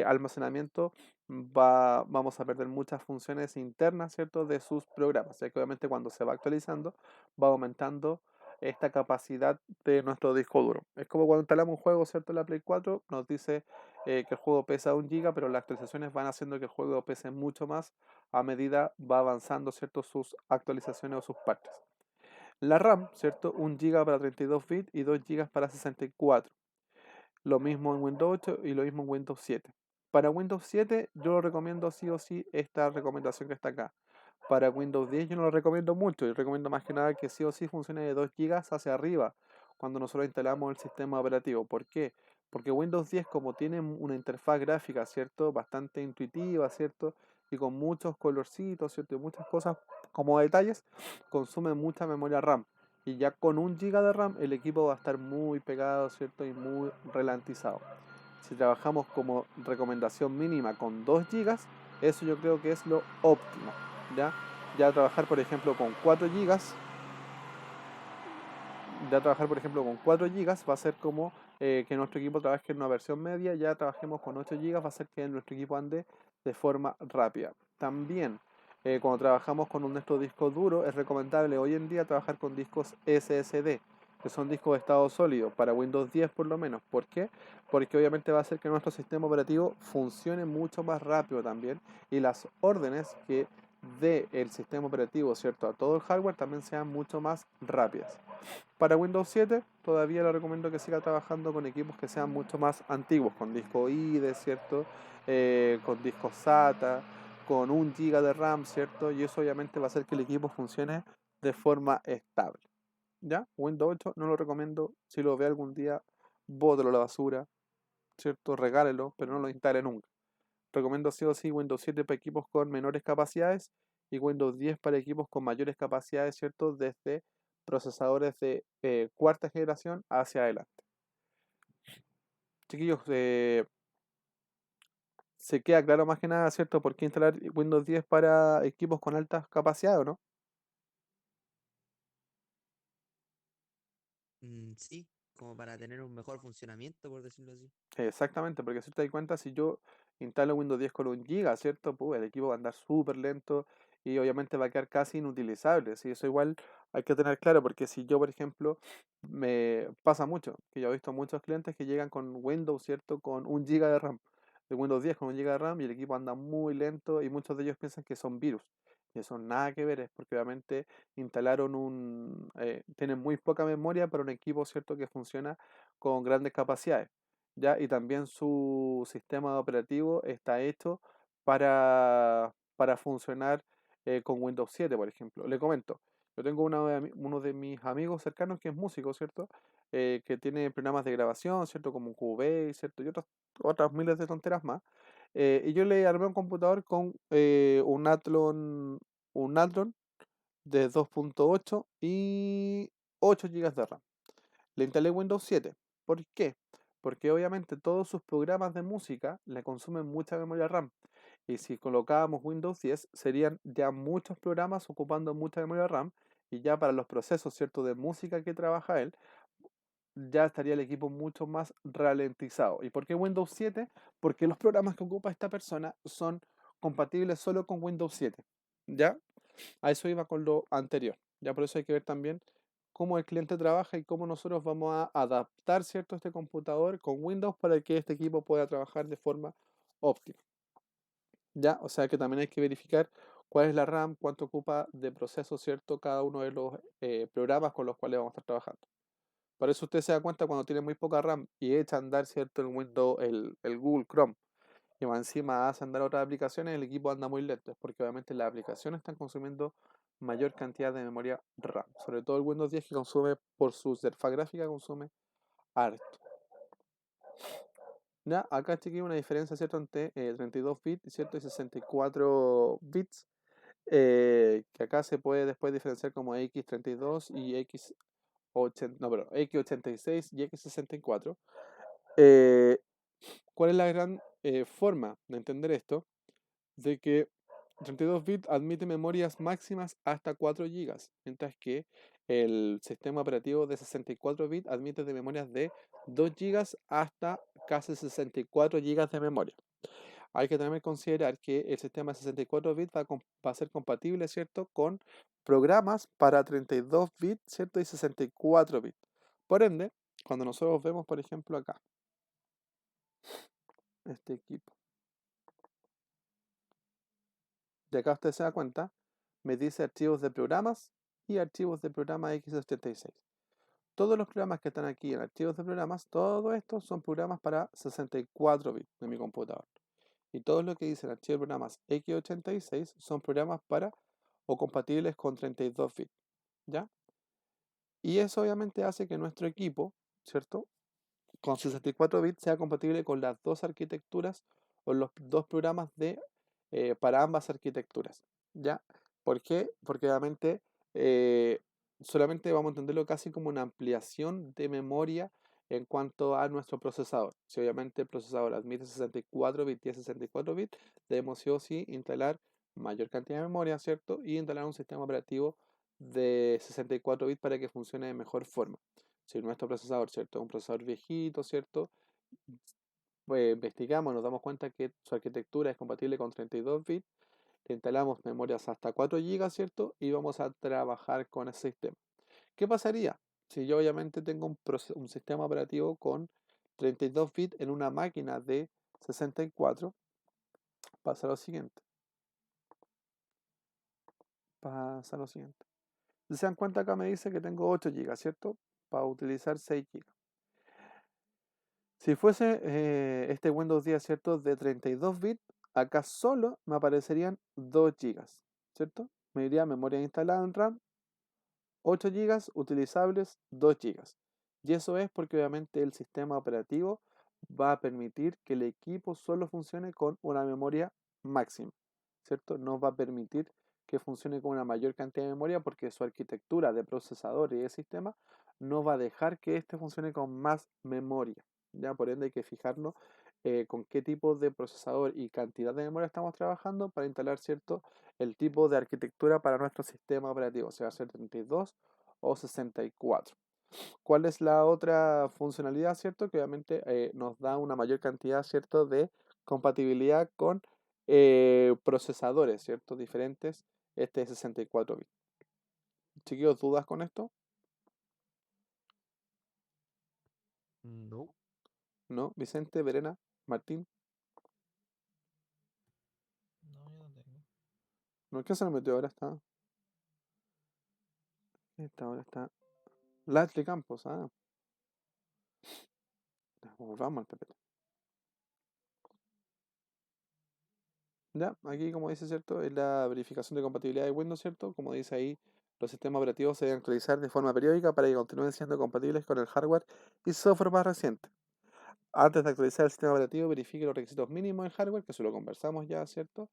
almacenamiento, vamos a perder muchas funciones internas, ¿cierto?, de sus programas, ya que obviamente cuando se va actualizando va aumentando esta capacidad de nuestro disco duro. Es como cuando instalamos un juego, ¿cierto?, en la Play 4, nos dice que el juego pesa 1 GB, pero las actualizaciones van haciendo que el juego pese mucho más a medida va avanzando, ¿cierto?, sus actualizaciones o sus partes. La RAM, ¿cierto? 1 GB para 32 bits y 2 GB para 64. Lo mismo en Windows 8 y lo mismo en Windows 7. Para Windows 7 yo lo recomiendo sí o sí esta recomendación que está acá. Para Windows 10 yo no lo recomiendo mucho, yo recomiendo más que nada que sí o sí funcione de 2 GB hacia arriba cuando nosotros instalamos el sistema operativo. ¿Por qué? Porque Windows 10, como tiene una interfaz gráfica, ¿cierto?, bastante intuitiva, ¿cierto?, y con muchos colorcitos, ¿cierto?, y muchas cosas como detalles, consume mucha memoria RAM. Y ya con 1 GB de RAM el equipo va a estar muy pegado, ¿cierto?, y muy ralentizado. Si trabajamos como recomendación mínima con 2 GB, eso yo creo que es lo óptimo, ¿ya? Ya trabajar, por ejemplo, con 4 GB ya trabajar, por ejemplo, con 4 gigas va a ser como que nuestro equipo trabaje en una versión media, ya trabajemos con 8 gigas, va a ser que nuestro equipo ande de forma rápida. También, cuando trabajamos con nuestro disco duro, es recomendable hoy en día trabajar con discos SSD, que son discos de estado sólido, para Windows 10 por lo menos. ¿Por qué? Porque obviamente va a hacer que nuestro sistema operativo funcione mucho más rápido también y las órdenes que dé el sistema operativo, ¿cierto?, a todo el hardware también sean mucho más rápidas. Para Windows 7 todavía le recomiendo que siga trabajando con equipos que sean mucho más antiguos, con disco IDE, ¿cierto? Con disco SATA, con 1 GB de RAM, ¿cierto? Y eso obviamente va a hacer que el equipo funcione de forma estable. ¿Ya? Windows 8 no lo recomiendo. Si lo ve algún día, bótelo a la basura, ¿cierto? Regálelo, pero no lo instale nunca. Recomiendo sí o sí Windows 7 para equipos con menores capacidades y Windows 10 para equipos con mayores capacidades, ¿cierto? Desde procesadores de cuarta generación hacia adelante. Chiquillos, se queda claro más que nada, ¿cierto? ¿Por qué instalar Windows 10 para equipos con altas capacidades o no? Sí, como para tener un mejor funcionamiento, por decirlo así. Exactamente, porque si te das cuenta, si yo instalo Windows 10 con 1 GB, ¿cierto? Pues el equipo va a andar súper lento y obviamente va a quedar casi inutilizable. ¿Sí? Eso igual hay que tener claro, porque si yo, por ejemplo, me pasa mucho, que yo he visto muchos clientes que llegan con Windows, ¿cierto? Con 1 GB de RAM, de Windows 10 con 1 GB de RAM y el equipo anda muy lento y muchos de ellos piensan que son virus. Y eso nada que ver, es porque obviamente tienen muy poca memoria para un equipo, ¿cierto? Que funciona con grandes capacidades. ¿Ya? Y también su sistema operativo está hecho para funcionar con Windows 7, por ejemplo. Le comento, yo tengo uno de mis amigos cercanos que es músico, ¿cierto? Que tiene programas de grabación, ¿cierto? Como Cubase, ¿cierto? Y otras miles de tonteras más. Y yo le armé un computador con un Athlon de 2.8 y 8 gigas de RAM. Le instalé Windows 7. ¿Por qué? Porque obviamente todos sus programas de música le consumen mucha memoria RAM. Y si colocábamos Windows 10, serían ya muchos programas ocupando mucha memoria RAM. Y ya para los procesos, ¿cierto?, de música que trabaja él, ya estaría el equipo mucho más ralentizado. ¿Y por qué Windows 7? Porque los programas que ocupa esta persona son compatibles solo con Windows 7. ¿Ya? A eso iba con lo anterior. Ya por eso hay que ver también cómo el cliente trabaja y cómo nosotros vamos a adaptar, ¿cierto?, este computador con Windows para que este equipo pueda trabajar de forma óptima. Ya, o sea que también hay que verificar cuál es la RAM, cuánto ocupa de proceso, ¿cierto?, cada uno de los programas con los cuales vamos a estar trabajando. Por eso usted se da cuenta cuando tiene muy poca RAM y echa a andar, ¿cierto?, el Windows, el Google Chrome y más encima hace andar otras aplicaciones, el equipo anda muy lento. Es porque obviamente las aplicaciones están consumiendo mayor cantidad de memoria RAM. Sobre todo el Windows 10 que consume, por su interfaz gráfica, consume harto. Ya, acá chequeé una diferencia, ¿cierto?, entre 32 bits, ¿cierto?, y 64 bits, que acá se puede después diferenciar como X32 y X80, no, pero X86 y X64. Eh, ¿Cuál es la gran forma de entender esto? De que 32 bits admite memorias máximas hasta 4 gigas, mientras que el sistema operativo de 64 bits admite de memorias de 2 gigas hasta casi 64 gigas de memoria. Hay que también considerar que el sistema de 64 bits va a ser compatible, ¿cierto?, con programas para 32 bits, ¿cierto?, y 64 bits. Por ende, cuando nosotros vemos, por ejemplo, acá, este equipo, de acá usted se da cuenta, me dice archivos de programas y archivos de programa x86. Todos los programas que están aquí en archivos de programas, todos estos son programas para 64 bits de mi computador. Y todo lo que dice en archivos de programas x86 son programas para o compatibles con 32 bits. ¿Ya? Y eso obviamente hace que nuestro equipo, ¿cierto?, con 64 bits sea compatible con las dos arquitecturas o los dos programas para ambas arquitecturas. ¿Ya? ¿Por qué? Porque obviamente eh, solamente vamos a entenderlo casi como una ampliación de memoria en cuanto a nuestro procesador. Si obviamente el procesador admite 64 bits y es 64 bits, debemos sí o sí instalar mayor cantidad de memoria, ¿cierto? Y instalar un sistema operativo de 64 bits para que funcione de mejor forma. Si nuestro procesador, ¿cierto? Es un procesador viejito, ¿cierto? Pues investigamos, nos damos cuenta que su arquitectura es compatible con 32 bits, le instalamos memorias hasta 4 GB, ¿cierto? Y vamos a trabajar con ese sistema. ¿Qué pasaría si yo obviamente tengo un sistema operativo con 32 bits en una máquina de 64? Pasa lo siguiente. Pasa lo siguiente. Si se dan cuenta, acá me dice que tengo 8 GB, ¿cierto? Para utilizar 6 GB. Si fuese este Windows 10, ¿cierto? De 32 bits, acá solo me aparecerían 2 GB, ¿cierto? Me diría memoria instalada en RAM, 8 GB utilizables, 2 GB. Y eso es porque obviamente el sistema operativo va a permitir que el equipo solo funcione con una memoria máxima, ¿cierto? No va a permitir que funcione con una mayor cantidad de memoria porque su arquitectura de procesador y de sistema no va a dejar que éste funcione con más memoria. Ya por ende hay que fijarnos con qué tipo de procesador y cantidad de memoria estamos trabajando para instalar, ¿cierto? El tipo de arquitectura para nuestro sistema operativo, si va a ser 32 o 64. ¿Cuál es la otra funcionalidad, cierto? Que obviamente nos da una mayor cantidad, ¿cierto? De compatibilidad con procesadores, ¿cierto? Diferentes, este es 64 bits. Chiquillos, ¿dudas con esto? No. ¿No? Vicente, Verena, Martín. No, yo no tengo. ¿No? ¿Qué se nos metió ahora? Esta ahora está. Lashley Campos, ah. Volvamos al PPT. Ya, aquí como dice, ¿cierto? Es la verificación de compatibilidad de Windows, ¿cierto? Como dice ahí, los sistemas operativos se deben actualizar de forma periódica para que continúen siendo compatibles con el hardware y software más reciente. Antes de actualizar el sistema operativo, verifique los requisitos mínimos en hardware, que eso lo conversamos ya, ¿cierto?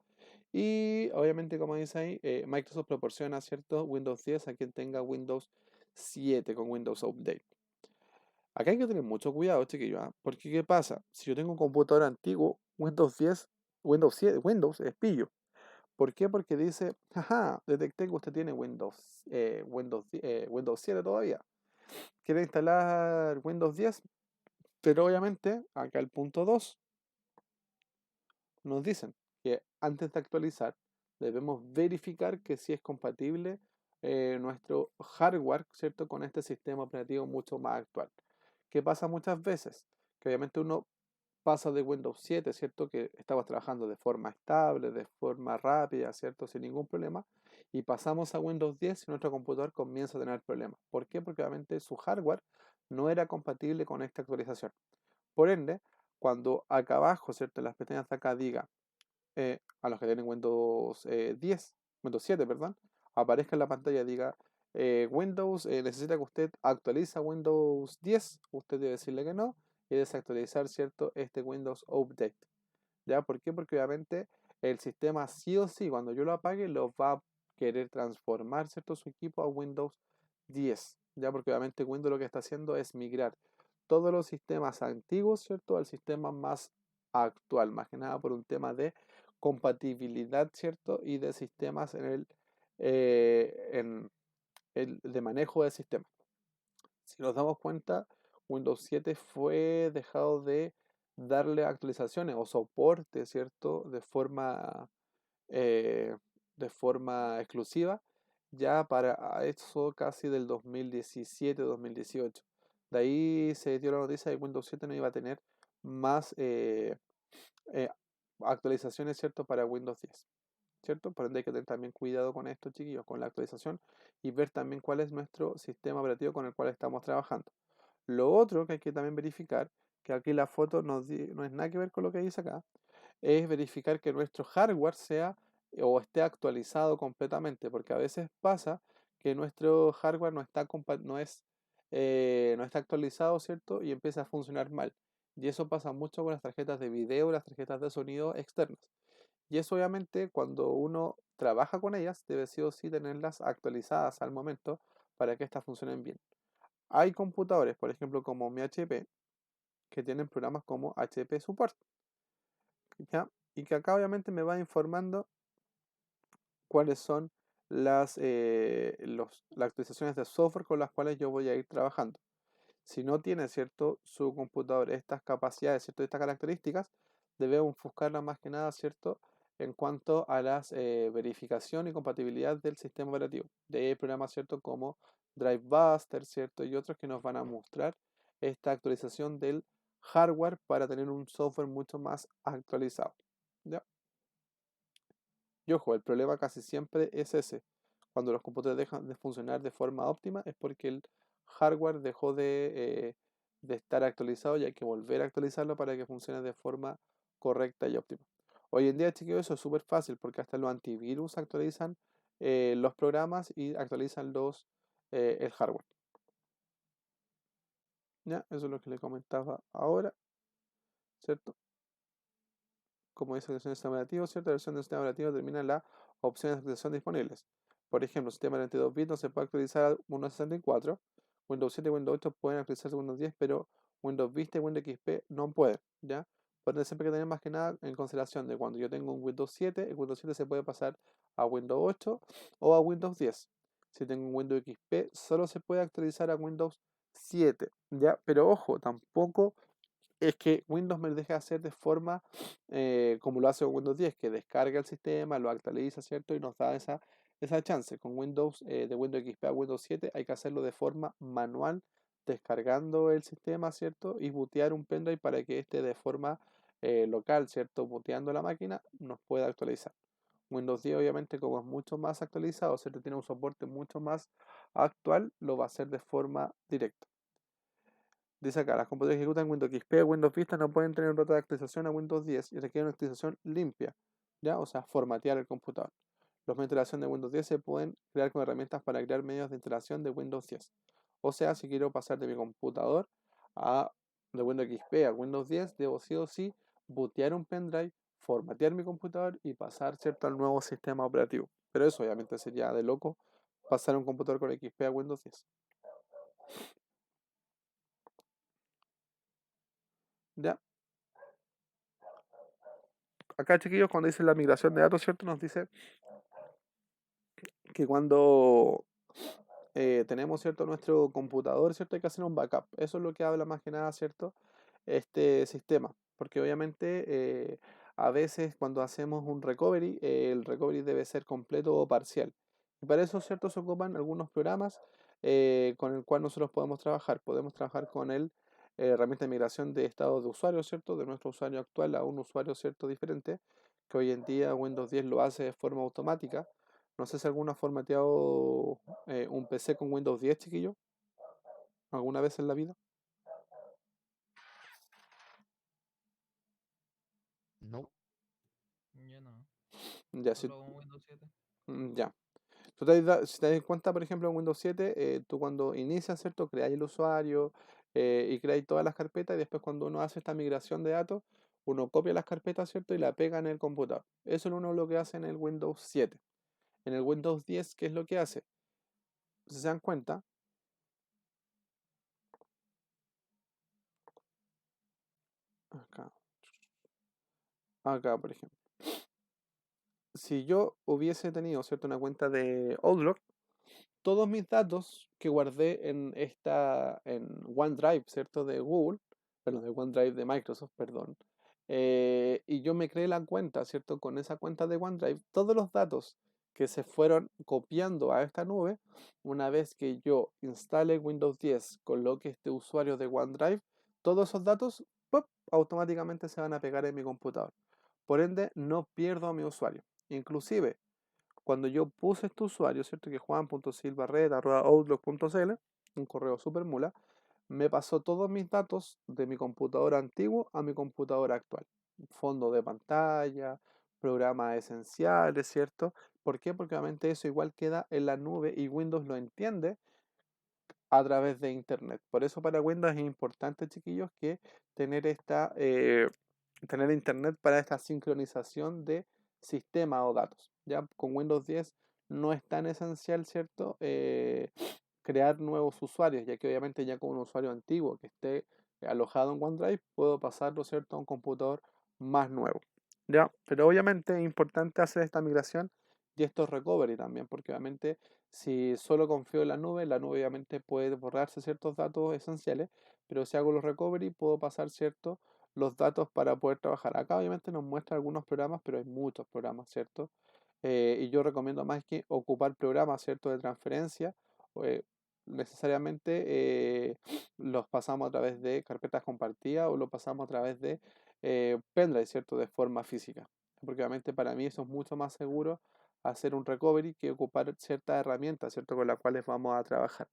Y obviamente, como dice ahí, Microsoft proporciona, ¿cierto? Windows 10 a quien tenga Windows 7 con Windows Update. Acá hay que tener mucho cuidado, chiquillos, ¿ah? Porque ¿qué pasa? Si yo tengo un computador antiguo, Windows 10, Windows 7, Windows es pillo. ¿Por qué? Porque dice, jaja, detecté que usted tiene Windows 7 todavía. Quiere instalar Windows 10, pero obviamente acá el punto 2 nos dicen que antes de actualizar debemos verificar que si es compatible nuestro hardware, ¿cierto? Con este sistema operativo mucho más actual. ¿Qué pasa muchas veces? Que obviamente uno pasa de Windows 7, ¿cierto? Que estamos trabajando de forma estable, de forma rápida, ¿cierto? Sin ningún problema. Y pasamos a Windows 10 y nuestro computador comienza a tener problemas. ¿Por qué? Porque obviamente su hardware no era compatible con esta actualización. Por ende, cuando acá abajo, ¿cierto? En las pestañas de acá diga, a los que tienen Windows 10, Windows 7, perdón, aparezca en la pantalla, diga, Windows necesita que usted actualiza Windows 10, usted debe decirle que no y desactualizar, ¿cierto? Este Windows Update. ¿Ya? ¿Por qué? Porque obviamente el sistema sí o sí, cuando yo lo apague, lo va a querer transformar, ¿cierto? Su equipo a Windows 10. ¿Ya? Porque obviamente Windows lo que está haciendo es migrar todos los sistemas antiguos, ¿cierto? Al sistema más actual, más que nada por un tema de compatibilidad, ¿cierto? Y de sistemas en el de manejo del sistema. Si nos damos cuenta, Windows 7 fue dejado de darle actualizaciones o soporte, ¿cierto? Eh, de forma exclusiva, ya para eso casi del 2017-2018. De ahí se dio la noticia de que Windows 7 no iba a tener más eh, actualizaciones, ¿cierto? Para Windows 10. ¿Cierto? Por ende hay que tener también cuidado con esto, chiquillos, con la actualización y ver también cuál es nuestro sistema operativo con el cual estamos trabajando. Lo otro que hay que también verificar, que aquí la foto no es nada que ver con lo que dice acá, es verificar que nuestro hardware sea o esté actualizado completamente, porque a veces pasa que nuestro hardware no está actualizado, ¿cierto? Y empieza a funcionar mal. Y eso pasa mucho con las tarjetas de video, las tarjetas de sonido externas. Y eso obviamente cuando uno trabaja con ellas, debe sí o sí tenerlas actualizadas al momento para que éstas funcionen bien. Hay computadores, por ejemplo, como mi HP, que tienen programas como HP Support, ¿ya? Y que acá obviamente me va informando cuáles son las actualizaciones de software con las cuales yo voy a ir trabajando. Si no tiene, ¿cierto?, su computador estas capacidades, ¿cierto?, estas características, debemos buscarlas más que nada, ¿cierto?, en cuanto a las verificación y compatibilidad del sistema operativo. De ahí hay programas, ¿cierto?, como DriveBuster, ¿cierto?, y otros que nos van a mostrar esta actualización del hardware para tener un software mucho más actualizado. ¿Ya? Y ojo, el problema casi siempre es ese. Cuando los computadores dejan de funcionar de forma óptima es porque el hardware dejó de estar actualizado y hay que volver a actualizarlo para que funcione de forma correcta y óptima. Hoy en día, chicos, eso es súper fácil porque hasta los antivirus actualizan los programas y actualizan el hardware. ¿Ya? Eso es lo que le comentaba ahora, ¿cierto? Como dice la versión del sistema operativo, cierta versión del sistema operativo determina las opciones de actualización disponibles. Por ejemplo, el sistema 32 bits no se puede actualizar a Windows 64, Windows 7 y Windows 8 pueden actualizarse a Windows 10, pero Windows Vista y Windows XP no pueden, ¿ya? Por eso siempre hay que tener más que nada en consideración de cuando yo tengo un Windows 7, el Windows 7 se puede pasar a Windows 8 o a Windows 10. Si tengo un Windows XP, solo se puede actualizar a Windows 7, ¿ya? Pero ojo, tampoco es que Windows me lo deja hacer de forma como lo hace con Windows 10, que descarga el sistema, lo actualiza, ¿cierto? Y nos da esa chance. Con Windows, de Windows XP a Windows 7 hay que hacerlo de forma manual, descargando el sistema, ¿cierto? Y bootear un pendrive para que esté de forma local, ¿cierto? Booteando la máquina, nos pueda actualizar. Windows 10 obviamente como es mucho más actualizado, ¿cierto? Tiene un soporte mucho más actual, lo va a hacer de forma directa. Dice acá, las computadoras que ejecutan Windows XP o Windows Vista no pueden tener otra actualización a Windows 10 y requieren una actualización limpia, ¿ya? O sea, formatear el computador. Los medios de instalación de Windows 10 se pueden crear con herramientas para crear medios de instalación de Windows 10. O sea, si quiero pasar de mi computador de Windows XP a Windows 10, debo sí o sí bootear un pendrive, formatear mi computador y pasar, ¿cierto?, al nuevo sistema operativo. Pero eso obviamente sería de loco pasar un computador con XP a Windows 10. ¿Ya? Acá, chiquillos, cuando dice la migración de datos, ¿cierto? Nos dice que cuando tenemos, ¿cierto?, nuestro computador, ¿cierto? Hay que hacer un backup. Eso es lo que habla más que nada, ¿cierto?, este sistema. Porque obviamente a veces cuando hacemos un recovery, el recovery debe ser completo o parcial. Y para eso, ¿cierto?, se ocupan algunos programas con el cual nosotros podemos trabajar. Podemos trabajar con el herramienta de migración de estado de usuario, ¿cierto?, de nuestro usuario actual a un usuario, ¿cierto?, diferente, que hoy en día Windows 10 lo hace de forma automática. No sé si alguno ha formateado un PC con Windows 10, chiquillo, alguna vez en la vida. No. Yo no. Ya, Solo con Windows 7. ya. Si te das cuenta, por ejemplo, en Windows 7, tú cuando inicias, ¿cierto? Creáis el usuario y creáis todas las carpetas y después cuando uno hace esta migración de datos, uno copia las carpetas, ¿cierto? Y la pega en el computador. Eso es uno lo que hace en el Windows 7. En el Windows 10, ¿qué es lo que hace? Si se dan cuenta, acá, acá, por ejemplo. Si yo hubiese tenido, ¿cierto?, una cuenta de Outlook, todos mis datos que guardé en OneDrive, ¿cierto? De Google, perdón, de OneDrive de Microsoft, perdón. Y yo me creé la cuenta, ¿cierto? Con esa cuenta de OneDrive, todos los datos que se fueron copiando a esta nube, una vez que yo instale Windows 10, coloque este usuario de OneDrive, todos esos datos, ¡pop!, automáticamente se van a pegar en mi computador. Por ende, no pierdo a mi usuario. Inclusive, cuando yo puse este usuario, ¿cierto? Que juan.silvarred@outlook.cl, un correo super mula, me pasó todos mis datos de mi computador antiguo a mi computador actual. Fondo de pantalla, programas esenciales, ¿cierto? ¿Por qué? Porque obviamente eso igual queda en la nube y Windows lo entiende a través de Internet. Por eso para Windows es importante, chiquillos, que tener tener Internet para esta sincronización de sistemas o datos. Ya con Windows 10 no es tan esencial, ¿cierto? Crear nuevos usuarios, ya que obviamente ya con un usuario antiguo que esté alojado en OneDrive, puedo pasarlo, ¿cierto?, a un computador más nuevo. ¿Ya? Pero obviamente es importante hacer esta migración Y esto es recovery también, porque obviamente si solo confío en la nube obviamente puede borrarse ciertos datos esenciales, pero si hago los recovery puedo pasar cierto los datos para poder trabajar. Acá obviamente nos muestra algunos programas, pero hay muchos programas, ¿cierto? Y yo recomiendo más que ocupar programas, ¿cierto? De transferencia, eh, necesariamente los pasamos a través de carpetas compartidas o lo pasamos a través de pendrive, ¿cierto? De forma física. Porque obviamente para mí eso es mucho más seguro hacer un recovery que ocupar ciertas herramientas, ¿cierto? Con las cuales vamos a trabajar,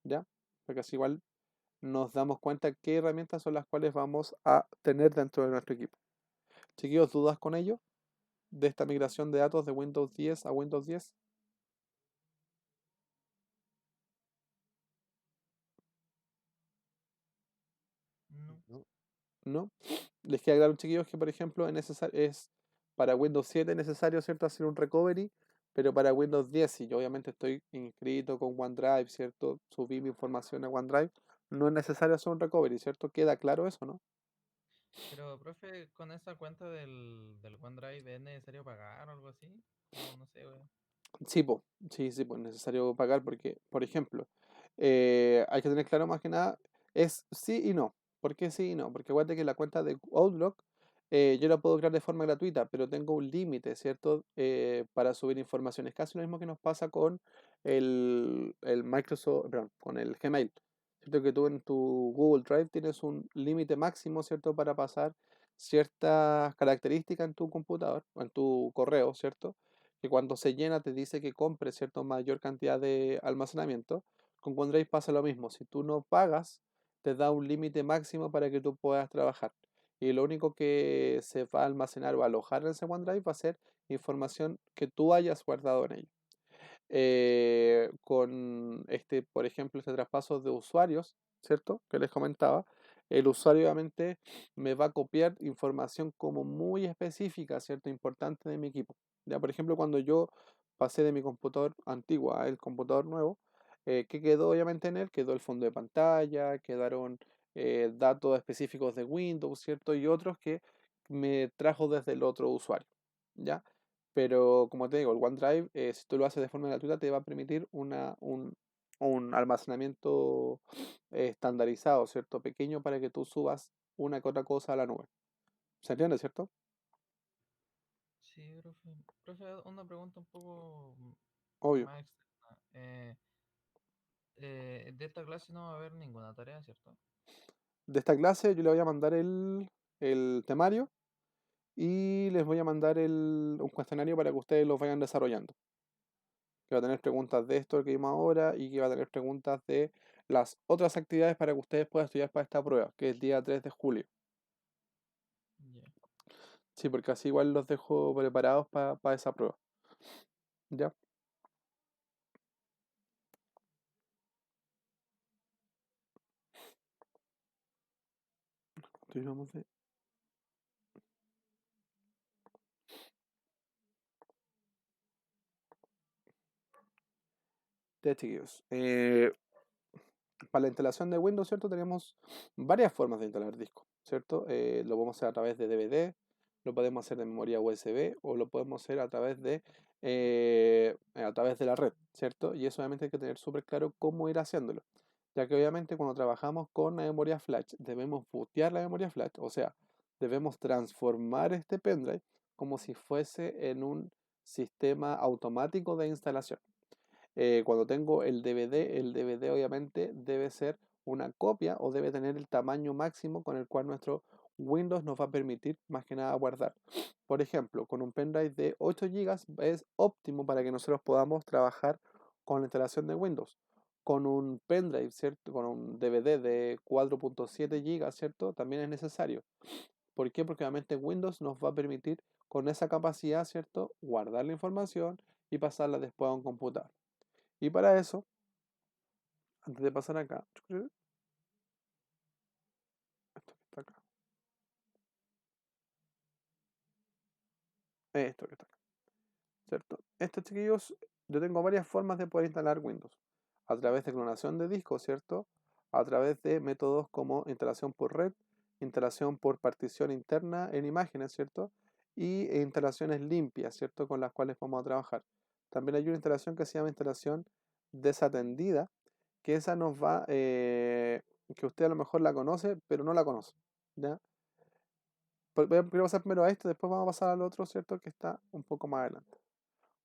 ¿ya? Porque así igual nos damos cuenta qué herramientas son las cuales vamos a tener dentro de nuestro equipo. Chiquillos, ¿dudas con ello? De esta migración de datos de Windows 10 a Windows 10, No. No. ¿no? Les queda claro, chiquillos, que por ejemplo es para Windows 7 es necesario, ¿cierto? Hacer un recovery, pero para Windows 10, si yo obviamente estoy inscrito con OneDrive, ¿cierto? Subí mi información a OneDrive, no es necesario hacer un recovery, ¿cierto? ¿Queda claro eso, no? Pero, profe, con esa cuenta del OneDrive, ¿es necesario pagar o algo así? O no sé, weón. Sí, po, sí, pues es necesario pagar porque, por ejemplo, hay que tener claro más que nada, es sí y no. ¿Por qué sí y no? Porque acuérdate que la cuenta de Outlook yo la puedo crear de forma gratuita, pero tengo un límite, ¿cierto? Para subir información. Es casi lo mismo que nos pasa con el Microsoft, perdón, con el Gmail. ¿Cierto? Que tú en tu Google Drive tienes un límite máximo, ¿cierto? Para pasar ciertas características en tu computador, o en tu correo, ¿cierto? Que cuando se llena te dice que compres cierta mayor cantidad de almacenamiento. Con OneDrive pasa lo mismo. Si tú no pagas, te da un límite máximo para que tú puedas trabajar. Y lo único que se va a almacenar o alojar en ese OneDrive va a ser información que tú hayas guardado en ello. Con este, por ejemplo, este traspaso de usuarios, ¿cierto? Que les comentaba, el usuario obviamente me va a copiar información como muy específica, ¿cierto? Importante de mi equipo. Ya, por ejemplo, cuando yo pasé de mi computador antiguo al computador nuevo, ¿qué quedó obviamente en él? Quedó el fondo de pantalla, quedaron datos específicos de Windows, ¿cierto? Y otros que me trajo desde el otro usuario, ¿ya? Pero como te digo, el OneDrive, si tú lo haces de forma gratuita, te va a permitir un almacenamiento estandarizado, ¿cierto? Pequeño para que tú subas una que otra cosa a la nube. ¿Se entiende, cierto? Sí, profe. Profe, una pregunta un poco Obvio. más externa. De esta clase no va a haber ninguna tarea, ¿cierto? De esta clase yo le voy a mandar el temario y les voy a mandar un cuestionario para que ustedes lo vayan desarrollando. Que va a tener preguntas de esto que vimos ahora y que va a tener preguntas de las otras actividades para que ustedes puedan estudiar para esta prueba, que es el día 3 de julio. Ya. Sí, porque así igual los dejo preparados para esa prueba. ¿Ya? Continuamos de chiquillos. Para la instalación de Windows, ¿cierto? Tenemos varias formas de instalar discos, ¿cierto? Lo podemos hacer a través de DVD, lo podemos hacer de memoria USB o lo podemos hacer a través de la red, ¿cierto? Y eso obviamente hay que tener súper claro cómo ir haciéndolo. Ya que obviamente cuando trabajamos con la memoria flash, debemos bootear la memoria flash, o sea, debemos transformar este pendrive como si fuese en un sistema automático de instalación. Cuando tengo el DVD obviamente debe ser una copia o debe tener el tamaño máximo con el cual nuestro Windows nos va a permitir más que nada guardar. Por ejemplo, con un pendrive de 8 gigas es óptimo para que nosotros podamos trabajar con la instalación de Windows. Con un pendrive, ¿cierto? Con un DVD de 4.7 gigas, ¿cierto? También es necesario. ¿Por qué? Porque obviamente Windows nos va a permitir con esa capacidad, ¿cierto? Guardar la información y pasarla después a un computador. Y para eso, antes de pasar acá, esto que está acá, esto que está acá, ¿cierto? Estos chiquillos, yo tengo varias formas de poder instalar Windows. A través de clonación de discos, ¿cierto? A través de métodos como instalación por red, instalación por partición interna en imágenes, ¿cierto? y instalaciones limpias, ¿cierto? Con las cuales vamos a trabajar. También hay una instalación que se llama instalación desatendida, que esa nos va, que usted a lo mejor la conoce, pero no la conoce, ¿ya? Voy a pasar primero a esto, después vamos a pasar al otro, ¿cierto? Que está un poco más adelante.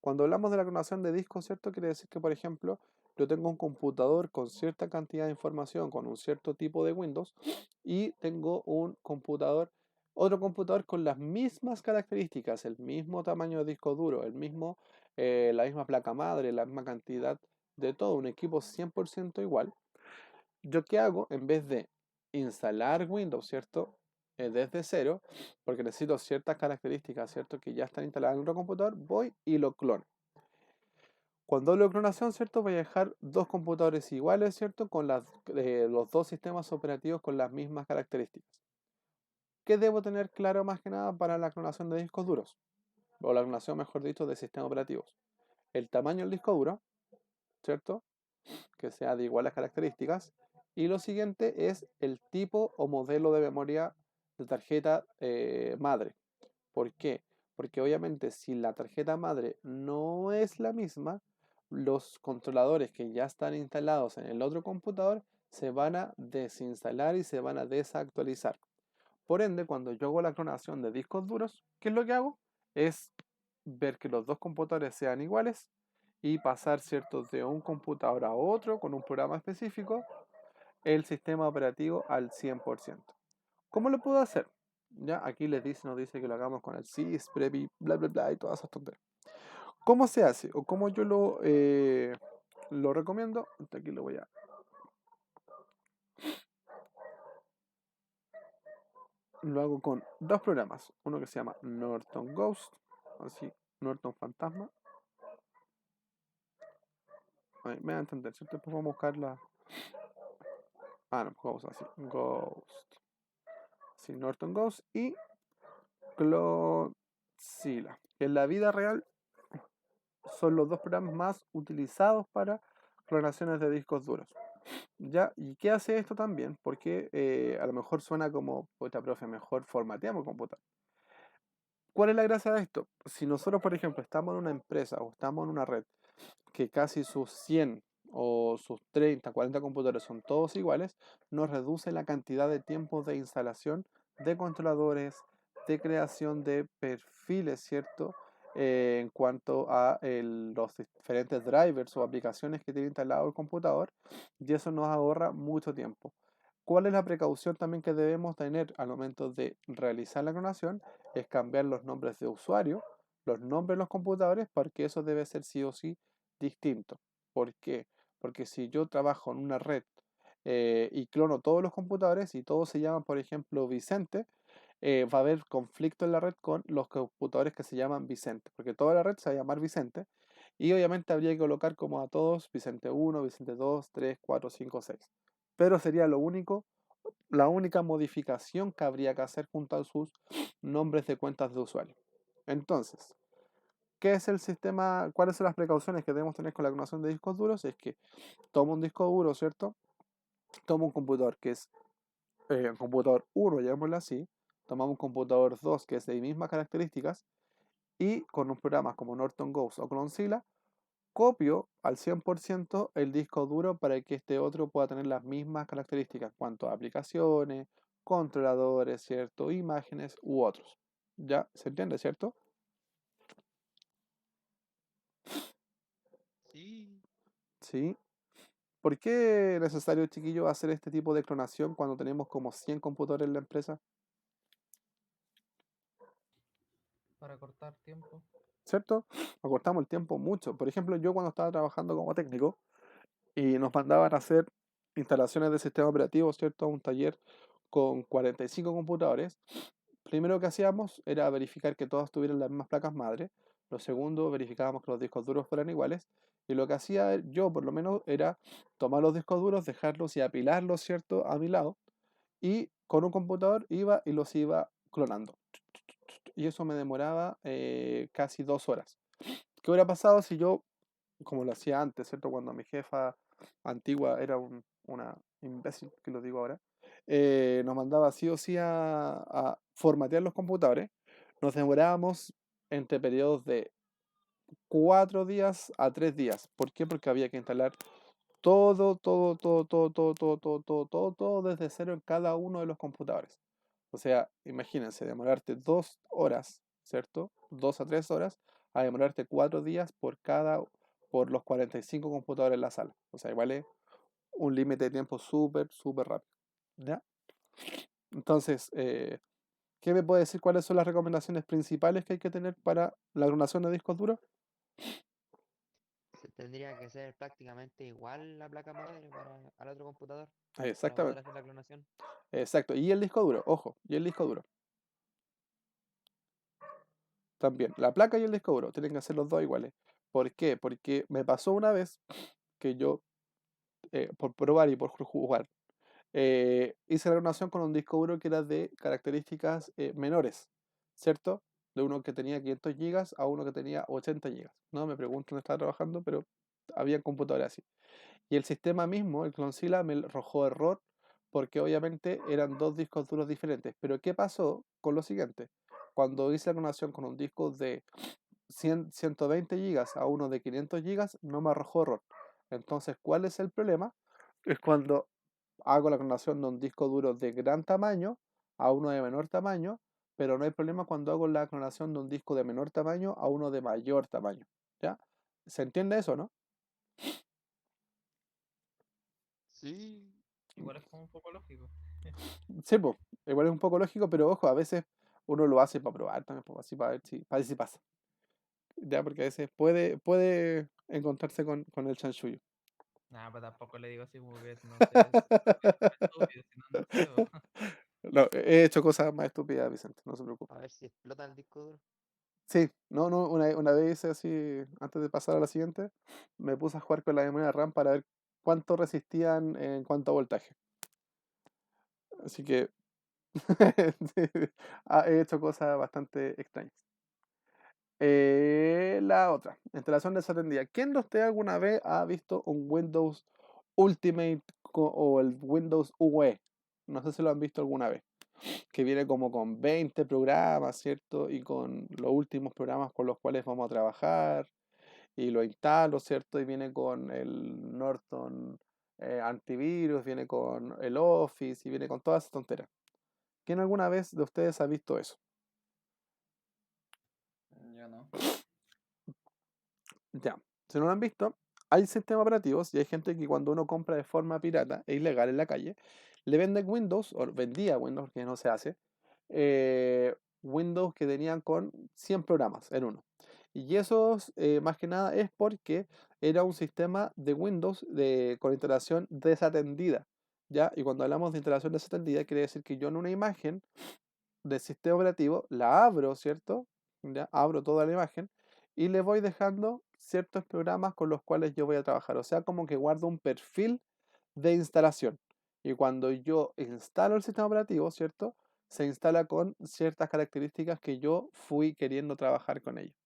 Cuando hablamos de la clonación de discos, ¿cierto? Quiere decir que, por ejemplo, yo tengo un computador con cierta cantidad de información, con un cierto tipo de Windows, y tengo un computador, otro computador con las mismas características, el mismo tamaño de disco duro, la misma placa madre, la misma cantidad de todo, un equipo 100% igual. ¿Yo qué hago? En vez de instalar Windows, ¿cierto? Desde cero, porque necesito ciertas características, ¿cierto? Que ya están instaladas en otro computador, voy y lo clono. Cuando hablo de clonación, ¿cierto? Voy a dejar dos computadores iguales, ¿cierto? Con los dos sistemas operativos con las mismas características. ¿Qué debo tener claro más que nada para la clonación de discos duros? O la clonación, mejor dicho, de sistemas operativos. El tamaño del disco duro, ¿cierto? Que sea de iguales características. Y lo siguiente es el tipo o modelo de memoria de tarjeta madre. ¿Por qué? Porque obviamente si la tarjeta madre no es la misma, los controladores que ya están instalados en el otro computador se van a desinstalar y se van a desactualizar. Por ende, cuando yo hago la clonación de discos duros, ¿qué es lo que hago? Es ver que los dos computadores sean iguales y pasar, ¿cierto?, de un computador a otro con un programa específico el sistema operativo al 100%. ¿Cómo lo puedo hacer? Ya aquí nos dice que lo hagamos con el sys, previ, bla bla bla y todas esas tonterías. ¿Cómo se hace? O cómo yo lo recomiendo. Aquí lo hago con dos programas. Uno que se llama Norton Ghost, así, Norton Fantasma. Ahí, me va a entender, ¿cierto? Después vamos a buscar la. Ah, no, vamos así. Ghost. Sí, Norton Ghost y Clozilla. Que en la vida real son los dos programas más utilizados para clonaciones de discos duros. ¿Ya? ¿Y qué hace esto también? Porque a lo mejor suena como, puta profe, mejor formateamos el computador. ¿Cuál es la gracia de esto? Si nosotros, por ejemplo, estamos en una empresa o estamos en una red que casi sus 100 o sus 30, 40 computadores son todos iguales, nos reduce la cantidad de tiempo de instalación de controladores, de creación de perfiles, ¿cierto? En cuanto a los diferentes drivers o aplicaciones que tiene instalado el computador, y eso nos ahorra mucho tiempo. ¿Cuál es la precaución también que debemos tener al momento de realizar la clonación? Es cambiar los nombres de usuario, los nombres de los computadores, porque eso debe ser sí o sí distinto. ¿Por qué? Porque si yo trabajo en una red y clono todos los computadores y todos se llaman, por ejemplo, Vicente, va a haber conflicto en la red con los computadores que se llaman Vicente, porque toda la red se va a llamar Vicente y obviamente habría que colocar como a todos Vicente 1, Vicente 2, 3, 4, 5, 6. Pero sería la única modificación que habría que hacer junto a sus nombres de cuentas de usuario. Entonces, ¿qué es el sistema? ¿Cuáles son las precauciones que debemos tener con la clonación de discos duros? Es que tomo un disco duro, ¿cierto? Tomo un computador que es un computador 1, llamémoslo así. Tomamos un computador 2 que es de mismas características y con un programa como Norton Ghost o Clonzilla, copio al 100% el disco duro para que este otro pueda tener las mismas características en cuanto a aplicaciones, controladores, ¿cierto? Imágenes u otros. ¿Ya? ¿Se entiende, cierto? Sí. Sí. ¿Por qué es necesario, chiquillo, hacer este tipo de clonación cuando tenemos como 100 computadores en la empresa? Para cortar tiempo. ¿Cierto? Acortamos el tiempo mucho. Por ejemplo, yo cuando estaba trabajando como técnico y nos mandaban a hacer instalaciones de sistema operativo, ¿cierto? A un taller con 45 computadores, primero que hacíamos era verificar que todas tuvieran las mismas placas madre. Lo segundo, verificábamos que los discos duros fueran iguales. Y lo que hacía yo, por lo menos, era tomar los discos duros, dejarlos y apilarlos, ¿cierto? A mi lado. Y con un computador iba y los iba clonando. Y eso me demoraba casi 2 horas. ¿Qué hubiera pasado si yo, como lo hacía antes, ¿cierto? Cuando mi jefa antigua era una imbécil, que lo digo ahora, nos mandaba sí o sí a formatear los computadores. nos demorábamos entre periodos de 4 días a 3 días. ¿Por qué? Porque había que instalar todo desde cero en cada uno de los computadores. O sea, imagínense, demorarte 2 horas, ¿cierto? 2 a 3 horas, a demorarte 4 días por los 45 computadores en la sala. O sea, vale un límite de tiempo súper, súper rápido. ¿Ya? Entonces, ¿qué me puede decir cuáles son las recomendaciones principales que hay que tener para la clonación de discos duros? Tendría que ser prácticamente igual la placa madre al otro computador para poder Exactamente, hacer la clonación. exacto. Y el disco duro, ojo, y el disco duro. También, la placa y el disco duro tienen que ser los dos iguales. ¿Por qué? Porque me pasó una vez que yo, por probar y por jugar, hice la clonación con un disco duro que era de características menores, ¿cierto? De uno que tenía 500 gigas a uno que tenía 80 gigas. No me pregunto dónde estaba trabajando, pero había computadores así. Y el sistema mismo, el Clonzilla, me arrojó error porque obviamente eran dos discos duros diferentes. Pero ¿qué pasó con lo siguiente? Cuando hice la clonación con un disco de 120 gigas a uno de 500 gigas, no me arrojó error. Entonces, ¿cuál es el problema? Es cuando hago la clonación de un disco duro de gran tamaño a uno de menor tamaño, pero no hay problema cuando hago la clonación de un disco de menor tamaño a uno de mayor tamaño. ¿Ya? ¿Se entiende eso, no? Sí. Igual es como un poco lógico. Sí, pues, igual es un poco lógico, pero ojo, a veces uno lo hace para probar también, pues, así para ver si pasa. Ya, porque a veces puede encontrarse con el chanchullo. Nada, pues tampoco le digo así como que, no sé, es estúpido, si no, no sé. No, he hecho cosas más estúpidas, Vicente, no se preocupe. A ver si explota el disco duro. Sí, no, una vez hice así, antes de pasar a la siguiente, me puse a jugar con la memoria RAM para ver cuánto resistían en cuanto a voltaje. Así que sí, he hecho cosas bastante extrañas. La otra, instalación desatendida. ¿Quién de ustedes alguna vez ha visto un Windows Ultimate o el Windows UE? No sé si lo han visto alguna vez. Que viene como con 20 programas, ¿cierto? Y con los últimos programas con los cuales vamos a trabajar. Y lo instalo, ¿cierto? Y viene con el Norton antivirus, viene con el Office y viene con todas esas tonteras. ¿Quién alguna vez de ustedes ha visto eso? Yo no. Ya, si no lo han visto, hay sistemas operativos y hay gente que cuando uno compra de forma pirata e ilegal en la calle, le venden Windows, o vendía Windows, porque no se hace, Windows que tenían con 100 programas en uno. Y eso más que nada es porque era un sistema de Windows con instalación desatendida. ¿Ya? Y cuando hablamos de instalación desatendida, quiere decir que yo en una imagen del sistema operativo, la abro, ¿cierto? Ya abro toda la imagen y le voy dejando ciertos programas con los cuales yo voy a trabajar. O sea, como que guardo un perfil de instalación. Y cuando yo instalo el sistema operativo, ¿cierto? Se instala con ciertas características que yo fui queriendo trabajar con ellos.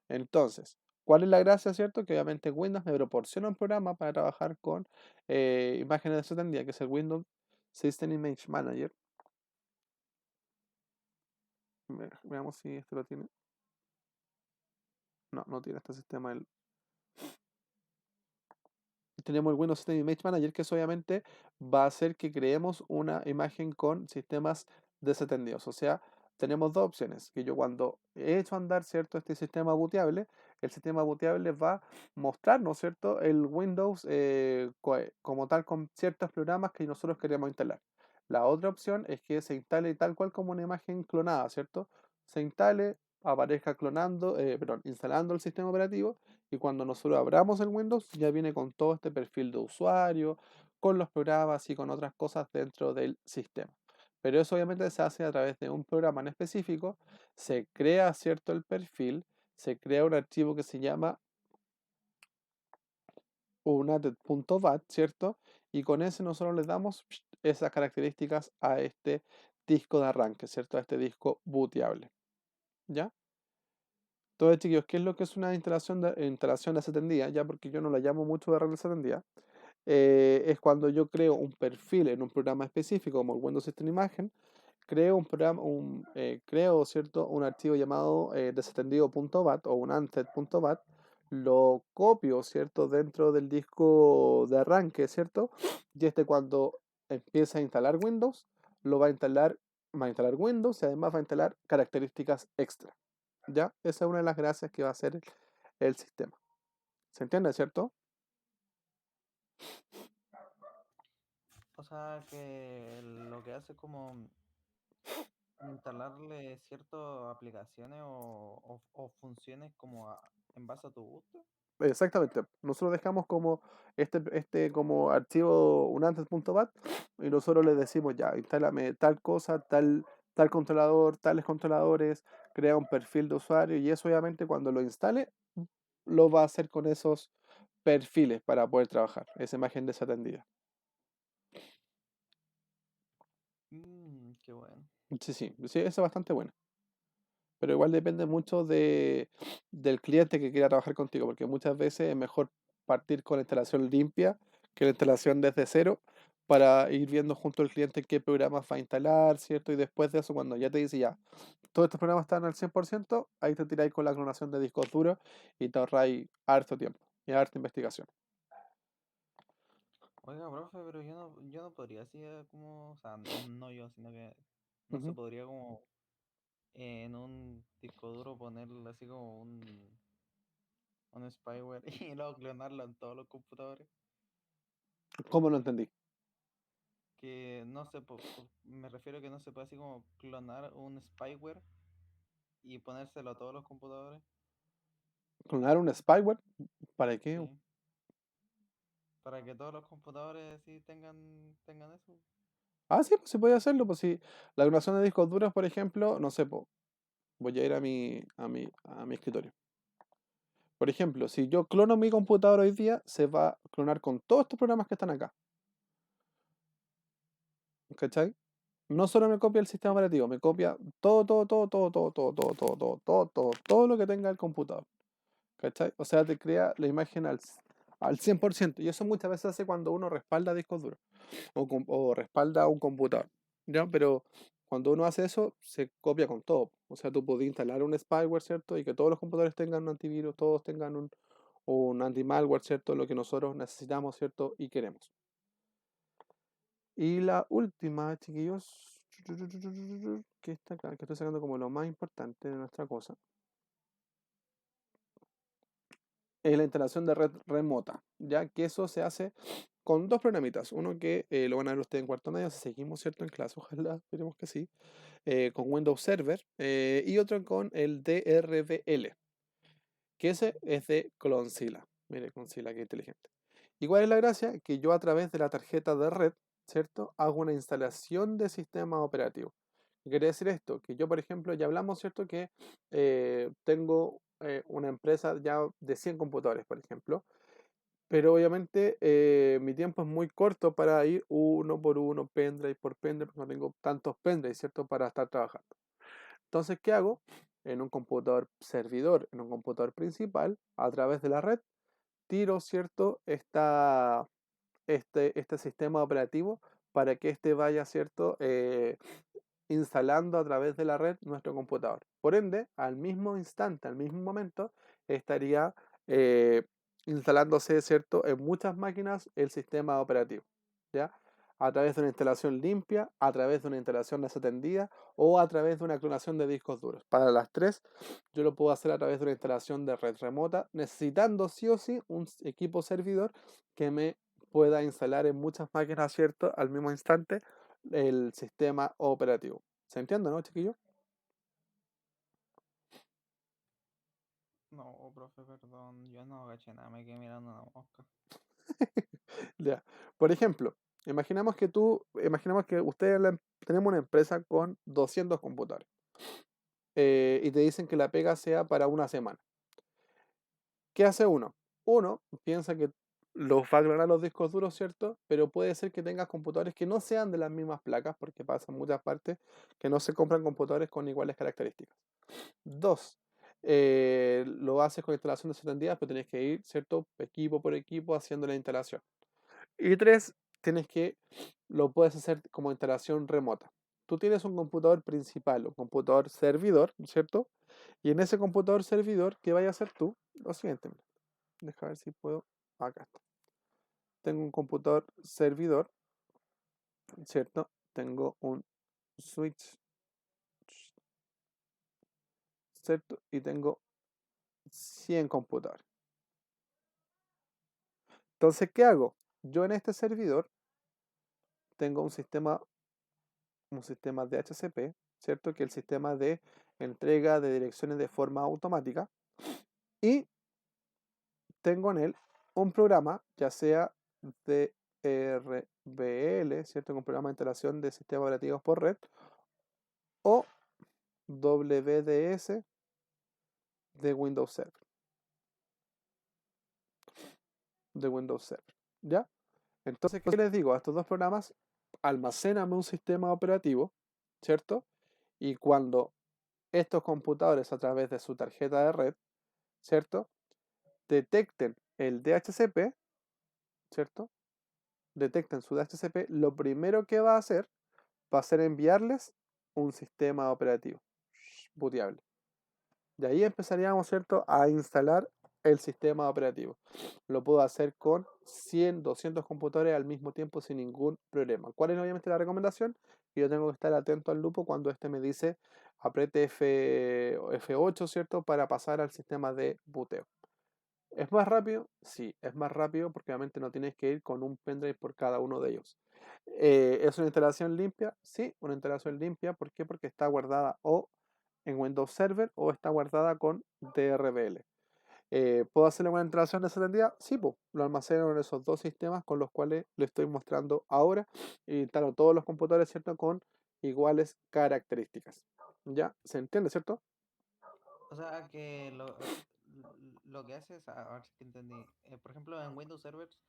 Entonces, ¿cuál es la gracia, cierto? Que obviamente Windows me proporciona un programa para trabajar con imágenes desatendidas, que es el Windows System Image Manager. Veamos si esto lo tiene. No, no tiene este sistema. Tenemos el Windows System Image Manager, que eso obviamente va a hacer que creemos una imagen con sistemas desatendidos. O sea, tenemos dos opciones. Que yo cuando he hecho andar, ¿cierto? Este sistema booteable, el sistema booteable va a mostrarnos, ¿cierto? El Windows como tal con ciertos programas que nosotros queremos instalar. La otra opción es que se instale tal cual como una imagen clonada, ¿cierto? Se instale, aparezca perdón, instalando el sistema operativo y cuando nosotros abramos el Windows ya viene con todo este perfil de usuario, con los programas y con otras cosas dentro del sistema. Pero eso obviamente se hace a través de un programa en específico, se crea cierto el perfil, se crea un archivo que se llama unated.bat, ¿cierto? Y con ese nosotros le damos esas características a este disco de arranque, ¿cierto? A este disco booteable, ¿ya? Entonces, chiquillos, ¿qué es lo que es una instalación desatendida? Ya porque yo no la llamo mucho de red desatendida. Es cuando yo creo un perfil en un programa específico como el Windows System Imagen, creo un programa, creo, ¿cierto? Un archivo llamado desatendido.bat o un unset.bat, lo copio, ¿cierto? Dentro del disco de arranque, ¿cierto? Y cuando empieza a instalar Windows, va a instalar Windows y además va a instalar características extra. ¿Ya? Esa es una de las gracias que va a hacer el sistema. ¿Se entiende, cierto? O sea, que lo que hace es como instalarle ciertas aplicaciones o funciones como en base a tu gusto. Exactamente. Nosotros dejamos como como archivo un antes.bat y nosotros le decimos ya, instálame tal cosa, tal controlador, tales controladores, crea un perfil de usuario y eso obviamente cuando lo instale lo va a hacer con esos perfiles para poder trabajar, esa imagen desatendida. Qué bueno. Sí, sí, sí, eso es bastante bueno. Pero igual depende mucho del cliente que quiera trabajar contigo, porque muchas veces es mejor partir con la instalación limpia que la instalación desde cero para ir viendo junto al cliente qué programas va a instalar, ¿cierto? Y después de eso, cuando ya te dice ya, todos estos programas están al 100%, ahí te tiráis con la clonación de discos duros y te ahorráis harto tiempo y harta investigación. Oiga, profe, pero yo no podría así como, o sea, no yo, sino que no se Ujú. podría como en un disco duro ponerle así como un spyware y luego clonarlo en todos los computadores. ¿Cómo lo entendí? Que no sé, me refiero a que no se puede así como clonar un spyware y ponérselo a todos los computadores. ¿Clonar un spyware? ¿Para qué? Sí, para que todos los computadores sí tengan eso. Ah, sí, pues se puede hacerlo. Pues sí, la clonación de discos duros, por ejemplo, no sé, pues, voy a ir a mi escritorio. Por ejemplo, si yo clono mi computador hoy día, se va a clonar con todos estos programas que están acá. ¿Cachai? No solo me copia el sistema operativo, me copia todo, todo, todo, todo, todo, todo, todo, todo, todo, todo, todo, todo lo que tenga el computador. ¿Cachai? O sea, te crea la imagen al 100%. Y eso muchas veces hace cuando uno respalda discos duros o respalda un computador. ¿Ya? Pero cuando uno hace eso, se copia con todo. O sea, tú puedes instalar un spyware, ¿cierto? Y que todos los computadores tengan un antivirus, todos tengan un anti-malware, ¿cierto? Lo que nosotros necesitamos, ¿cierto? Y queremos. Y la última, chiquillos, que está acá, que estoy sacando como lo más importante de nuestra cosa, es la instalación de red remota, ya que eso se hace con dos programitas. Uno que lo van a ver ustedes en cuarto medio, si seguimos, ¿cierto? En clase, ojalá, esperemos que sí, con Windows Server, y otro con el DRVL, que ese es de Clonsila. Mire, Clonsila, qué inteligente. ¿Y cuál es la gracia? Que yo a través de la tarjeta de red, ¿cierto? Hago una instalación de sistema operativo. ¿Qué quiere decir esto? Que yo, por ejemplo, ya hablamos, ¿cierto? Que tengo una empresa ya de 100 computadores, por ejemplo. Pero obviamente mi tiempo es muy corto para ir uno por uno, pendrive por pendrive, porque no tengo tantos pendrive, ¿cierto? Para estar trabajando. Entonces, ¿qué hago? En un computador servidor, en un computador principal, a través de la red, tiro, ¿cierto? Este sistema operativo para que este vaya, ¿cierto? Instalando a través de la red nuestro computador. Por ende, al mismo instante, al mismo momento, estaría eh, instalándose, ¿cierto? En muchas máquinas el sistema operativo, ¿ya? A través de una instalación limpia, a través de una instalación desatendida o a través de una clonación de discos duros. Para las tres, yo lo puedo hacer a través de una instalación de red remota, necesitando sí o sí un equipo servidor que me pueda instalar en muchas máquinas, ¿cierto? Al mismo instante el sistema operativo. ¿Se entiende, no, chiquillo? No, profe, perdón, yo no agaché nada, me quedé mirando una mosca. Ya. Por ejemplo, imaginemos que ustedes tenemos una empresa con 200 computadores y te dicen que la pega sea para una semana. ¿Qué hace uno? Uno piensa que los va a clonar los discos duros, ¿cierto? Pero puede ser que tengas computadores que no sean de las mismas placas, porque pasa en muchas partes que no se compran computadores con iguales características. Dos, lo haces con instalación desatendida, pero tienes que ir, ¿cierto? Equipo por equipo haciendo la instalación. Y tres, lo puedes hacer como instalación remota. tú tienes un computador principal, un computador servidor, ¿cierto? Y en ese computador servidor, ¿qué vayas a hacer tú? Lo siguiente, mira, deja ver si puedo. Acá está. Tengo un computador servidor, ¿cierto? Tengo un switch, ¿cierto? Y tengo 100 computadores. Entonces, ¿qué hago? Yo en este servidor tengo un sistema DHCP, ¿cierto? Que es el sistema de entrega de direcciones de forma automática. Y tengo en él un programa, ya sea DRBL, ¿cierto? Un programa de instalación de sistemas operativos por red, o WDS de Windows Server. ¿Ya? Entonces, ¿qué les digo? A estos dos programas, almacéname un sistema operativo, ¿cierto? Y cuando estos computadores, a través de su tarjeta de red, ¿cierto? Detecten el DHCP, ¿cierto? Detecten su DHCP, lo primero que va a hacer va a ser enviarles un sistema operativo booteable. De ahí empezaríamos, ¿cierto?, a instalar el sistema operativo. Lo puedo hacer con 100, 200 computadores al mismo tiempo sin ningún problema. ¿Cuál es obviamente la recomendación? Que yo tengo que estar atento al lupo cuando este me dice apriete F8, ¿cierto?, para pasar al sistema de booteo. ¿Es más rápido? Sí, es más rápido porque obviamente no tienes que ir con un pendrive por cada uno de ellos. ¿Es una instalación limpia? Sí, una instalación limpia. ¿Por qué? Porque está guardada o en Windows Server o está guardada con DRBL. ¿Puedo hacerle una instalación desatendida? Sí, pues, lo almaceno en esos dos sistemas con los cuales le estoy mostrando ahora y instalo todos los computadores, ¿cierto? Con iguales características. ¿Ya? ¿Se entiende, cierto? O sea, que lo que hace es, a ver si entendí, por ejemplo, en Windows Servers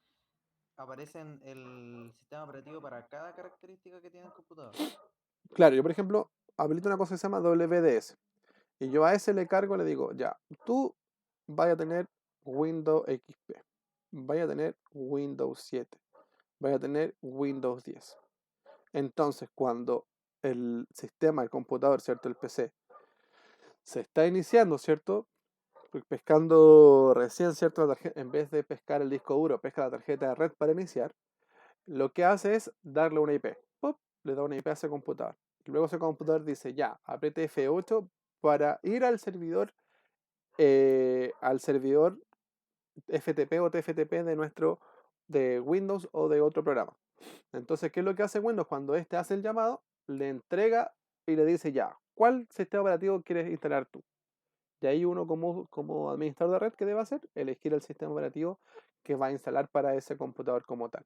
aparecen el sistema operativo para cada característica que tiene el computador. Claro, yo por ejemplo habilito una cosa que se llama WDS. Y yo a ese le cargo, le digo, ya, tú vaya a tener Windows XP, vaya a tener Windows 7, vaya a tener Windows 10. Entonces, cuando el sistema, el computador, ¿cierto? El PC, se está iniciando, ¿cierto? Pescando recién, ¿cierto? En vez de pescar el disco duro, pesca la tarjeta de red para iniciar, lo que hace es darle una IP. ¡Pop! Le da una IP a ese computador. Luego ese computador dice, ya, apriete F8 para ir al servidor FTP o TFTP de Windows o de otro programa. Entonces, ¿qué es lo que hace Windows? Cuando este hace el llamado, le entrega y le dice ya, ¿cuál sistema operativo quieres instalar tú? Y ahí uno como administrador de red, ¿qué debe hacer? Elegir el sistema operativo que va a instalar para ese computador como tal.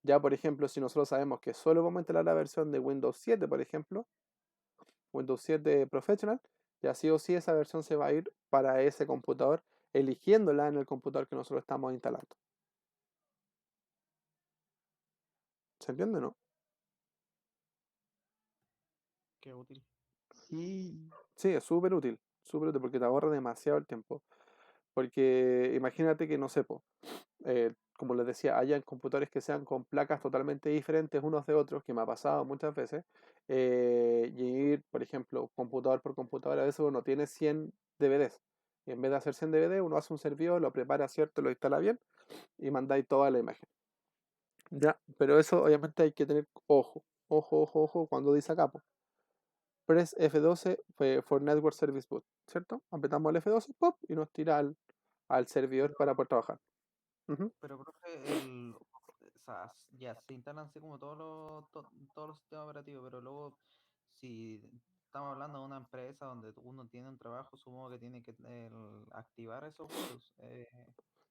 Ya, por ejemplo, si nosotros sabemos que solo vamos a instalar la versión de Windows 7, por ejemplo, Windows 7 Professional, ya sí o sí esa versión se va a ir para ese computador, eligiéndola en el computador que nosotros estamos instalando. ¿Se entiende, no? Qué útil. Sí. Sí, es súper útil porque te ahorra demasiado el tiempo. Porque imagínate que, no sé, como les decía, hayan computadores que sean con placas totalmente diferentes unos de otros, que me ha pasado muchas veces, y ir, por ejemplo, computador por computador, a veces uno tiene 100 DVDs. Y en vez de hacer 100 DVD, uno hace un servidor, lo prepara, ¿cierto? Lo instala bien y mandáis toda la imagen. Ya, pero eso obviamente hay que tener ojo cuando dice acá, Press F12 for Network Service Boot, ¿cierto? Apretamos el F12, pop, y nos tira al servidor para poder trabajar. Ujú. Pero, profe, o sea, ya se instalan así como todos los sistemas operativos, pero luego, si estamos hablando de una empresa donde uno tiene un trabajo, supongo que tiene que activar esos Windows. Tiene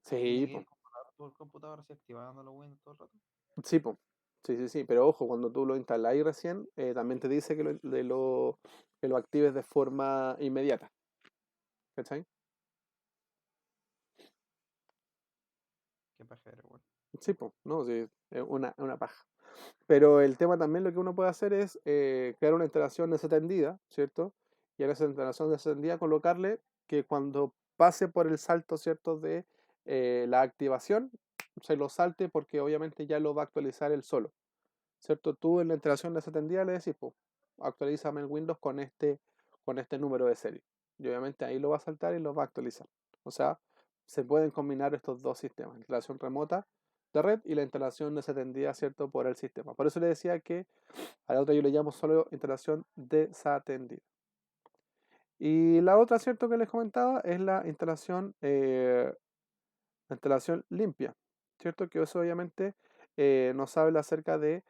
Sí, que po. ir computador por computador así activando los Windows todo el rato. Sí, po. Sí, pero ojo, cuando tú lo instalas recién, también te dice que lo actives de forma inmediata. ¿Cachai? Qué pajero, igual. Sí, pues, no, sí, es una paja. Pero el tema también lo que uno puede hacer es crear una instalación desatendida, ¿cierto? Y en esa instalación desatendida colocarle que cuando pase por el salto, ¿cierto? De la activación, se lo salte porque obviamente ya lo va a actualizar él solo, ¿cierto? Tú en la instalación desatendida le decís, pues, actualízame el Windows con este número de serie. Y obviamente ahí lo va a saltar y lo va a actualizar. O sea, se pueden combinar estos dos sistemas, la instalación remota de red y la instalación desatendida, ¿cierto?, por el sistema. Por eso le decía que a la otra yo le llamo solo instalación desatendida. Y la otra, ¿cierto?, que les comentaba es la instalación limpia, ¿cierto? Que eso obviamente nos habla acerca de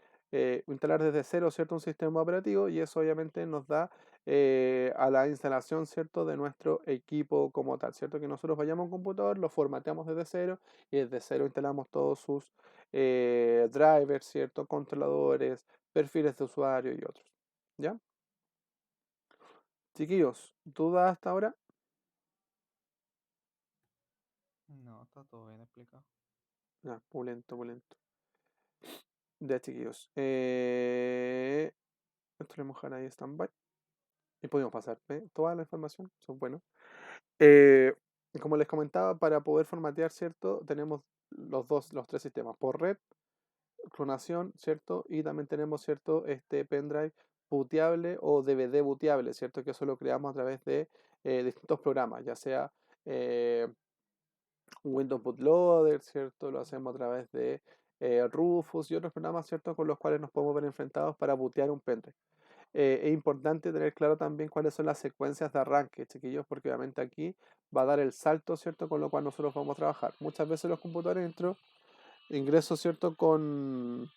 instalar desde cero, ¿cierto? Un sistema operativo y eso obviamente nos da a la instalación, ¿cierto? De nuestro equipo como tal, ¿cierto? Que nosotros vayamos a un computador, lo formateamos desde cero y desde cero instalamos todos sus drivers, ¿cierto? Controladores, perfiles de usuario y otros, ¿ya? Chiquillos, ¿dudas hasta ahora? No, está todo bien explicado. Ya, pulento, pulento. Ya, chiquillos. Esto le mojar ahí stand-by. Y podemos pasar toda la información, son buenos. Eh, Como les comentaba, para poder formatear, ¿cierto? Tenemos los tres sistemas, por red, clonación, ¿cierto? Y también tenemos, ¿cierto? Este pendrive booteable o DVD booteable, ¿cierto? Que eso lo creamos a través de distintos programas, ya sea eh, Windows Bootloader, ¿cierto? Lo hacemos a través de Rufus y otros programas, ¿cierto? Con los cuales nos podemos ver enfrentados para bootear un pendrive. Es importante tener claro también cuáles son las secuencias de arranque, chiquillos, porque obviamente aquí va a dar el salto, ¿cierto? Con lo cual nosotros vamos a trabajar. Muchas veces los computadores ingreso, ¿cierto? Con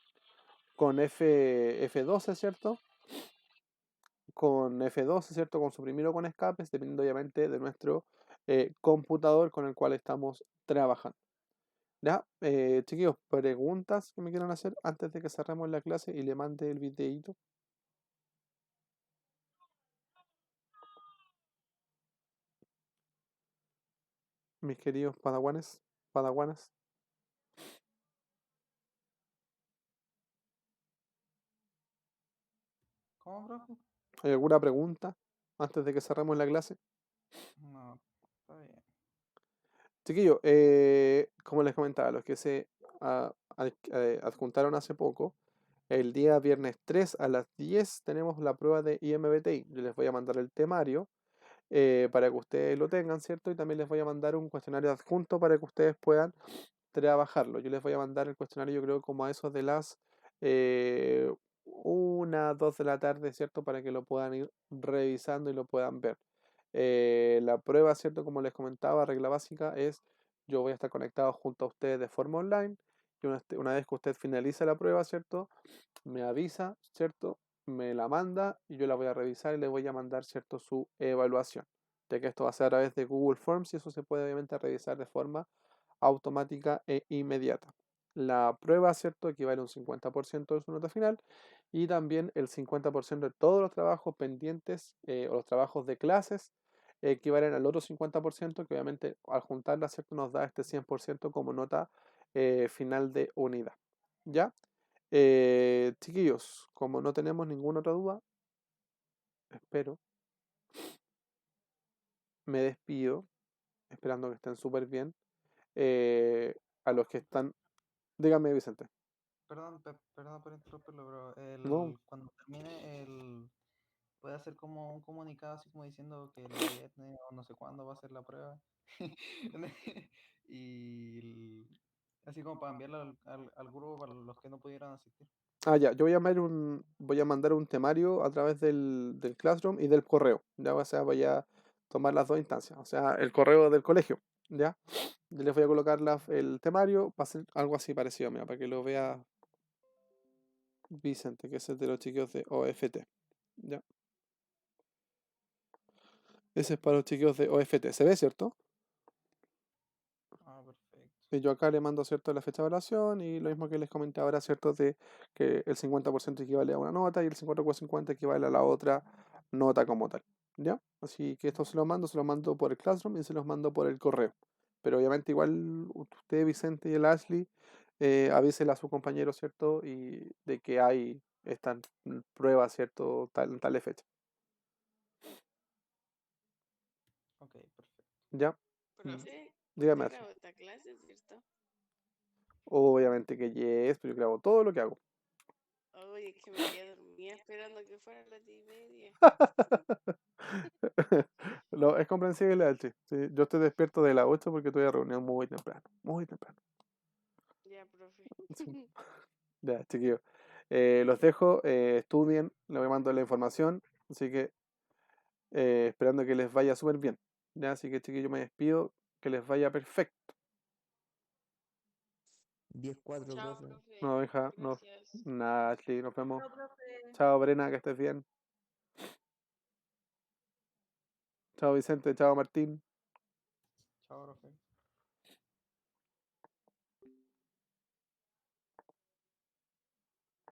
F12, ¿cierto? Con F12, ¿cierto? Con suprimir o con escapes, dependiendo obviamente de nuestro computador con el cual estamos trabajando. ¿Ya? Chiquillos, preguntas que me quieran hacer antes de que cerremos la clase y le mande el videito. Mis queridos padawanes, padawanas. ¿Cómo, profe? ¿Hay alguna pregunta antes de que cerremos la clase? No, está bien. Chiquillos, como les comentaba, los que se adjuntaron hace poco, el día viernes 3 a las 10 tenemos la prueba de IMBTI. Yo les voy a mandar el temario para que ustedes lo tengan, ¿cierto? Y también les voy a mandar un cuestionario adjunto para que ustedes puedan trabajarlo. Yo les voy a mandar el cuestionario, yo creo, como a eso de las 2 de la tarde, ¿cierto? Para que lo puedan ir revisando y lo puedan ver. La prueba, ¿cierto? Como les comentaba, regla básica es, yo voy a estar conectado junto a ustedes de forma online y una vez que usted finalice la prueba, ¿cierto? Me avisa, ¿cierto? Me la manda y yo la voy a revisar y le voy a mandar, ¿cierto? Su evaluación. Ya que esto va a ser a través de Google Forms y eso se puede obviamente revisar de forma automática e inmediata. La prueba, ¿cierto?, equivale a un 50% de su nota final y también el 50% de todos los trabajos pendientes o los trabajos de clases equivalen al otro 50% que obviamente al juntarla, ¿cierto?, nos da este 100% como nota final de unidad. ¿Ya? Chiquillos, como no tenemos ninguna otra duda, espero, me despido, esperando que estén súper bien. A los que están, dígame Vicente. Perdón por interrumpirlo, pero No, cuando termine puede hacer como un comunicado así como diciendo que el viernes o no sé cuándo va a ser la prueba. y así como para enviarlo al grupo para los que no pudieran asistir. ya, yo voy a mandar un temario a través del Classroom y del correo, ya, o sea, voy a tomar las dos instancias, o sea, el correo del colegio, ya, yo les voy a colocar el temario, va a ser algo así parecido, mira, para que lo vea Vicente, que es el de los chicos de OFT, ya, ese es para los chicos de OFT, ¿se ve, cierto? Ah, perfecto. Y yo acá le mando, ¿cierto?, la fecha de evaluación y lo mismo que les comenté ahora, ¿cierto?, de que el 50% equivale a una nota y el 50% equivale a la otra nota como tal, ¿ya? Así que esto se lo mando por el Classroom y se los mando por el correo. Pero obviamente igual usted, Vicente y el Ashley, avísele a su compañero, ¿cierto?, y de que hay esta prueba, ¿cierto?, en tal fecha, Ok, perfecto. ¿ya? Y Profe, dígame, usted Ashley. grabó esta clase, ¿cierto? Obviamente que yes, pero yo grabo todo lo que hago. Oye, es que me quedé dormida. Venía esperando que fuera las 10:30. No, es comprensible, Alchi. Sí, yo estoy despierto de las 8 porque tuve reunión muy temprano. Muy temprano. Ya, profe. Sí. Ya, chiquillos. Los dejo, estudien, les voy mandando la información. Así que esperando que les vaya súper bien. Ya, así que chiquillos, me despido. Que les vaya perfecto. 10-4, Chao, profe. profe. No, hija, no. Gracias. Nada, Ashley, nos vemos. Chao, profe. Chao, Brena, que estés bien. Chao, Vicente. Chao, Martín. Chao, profe.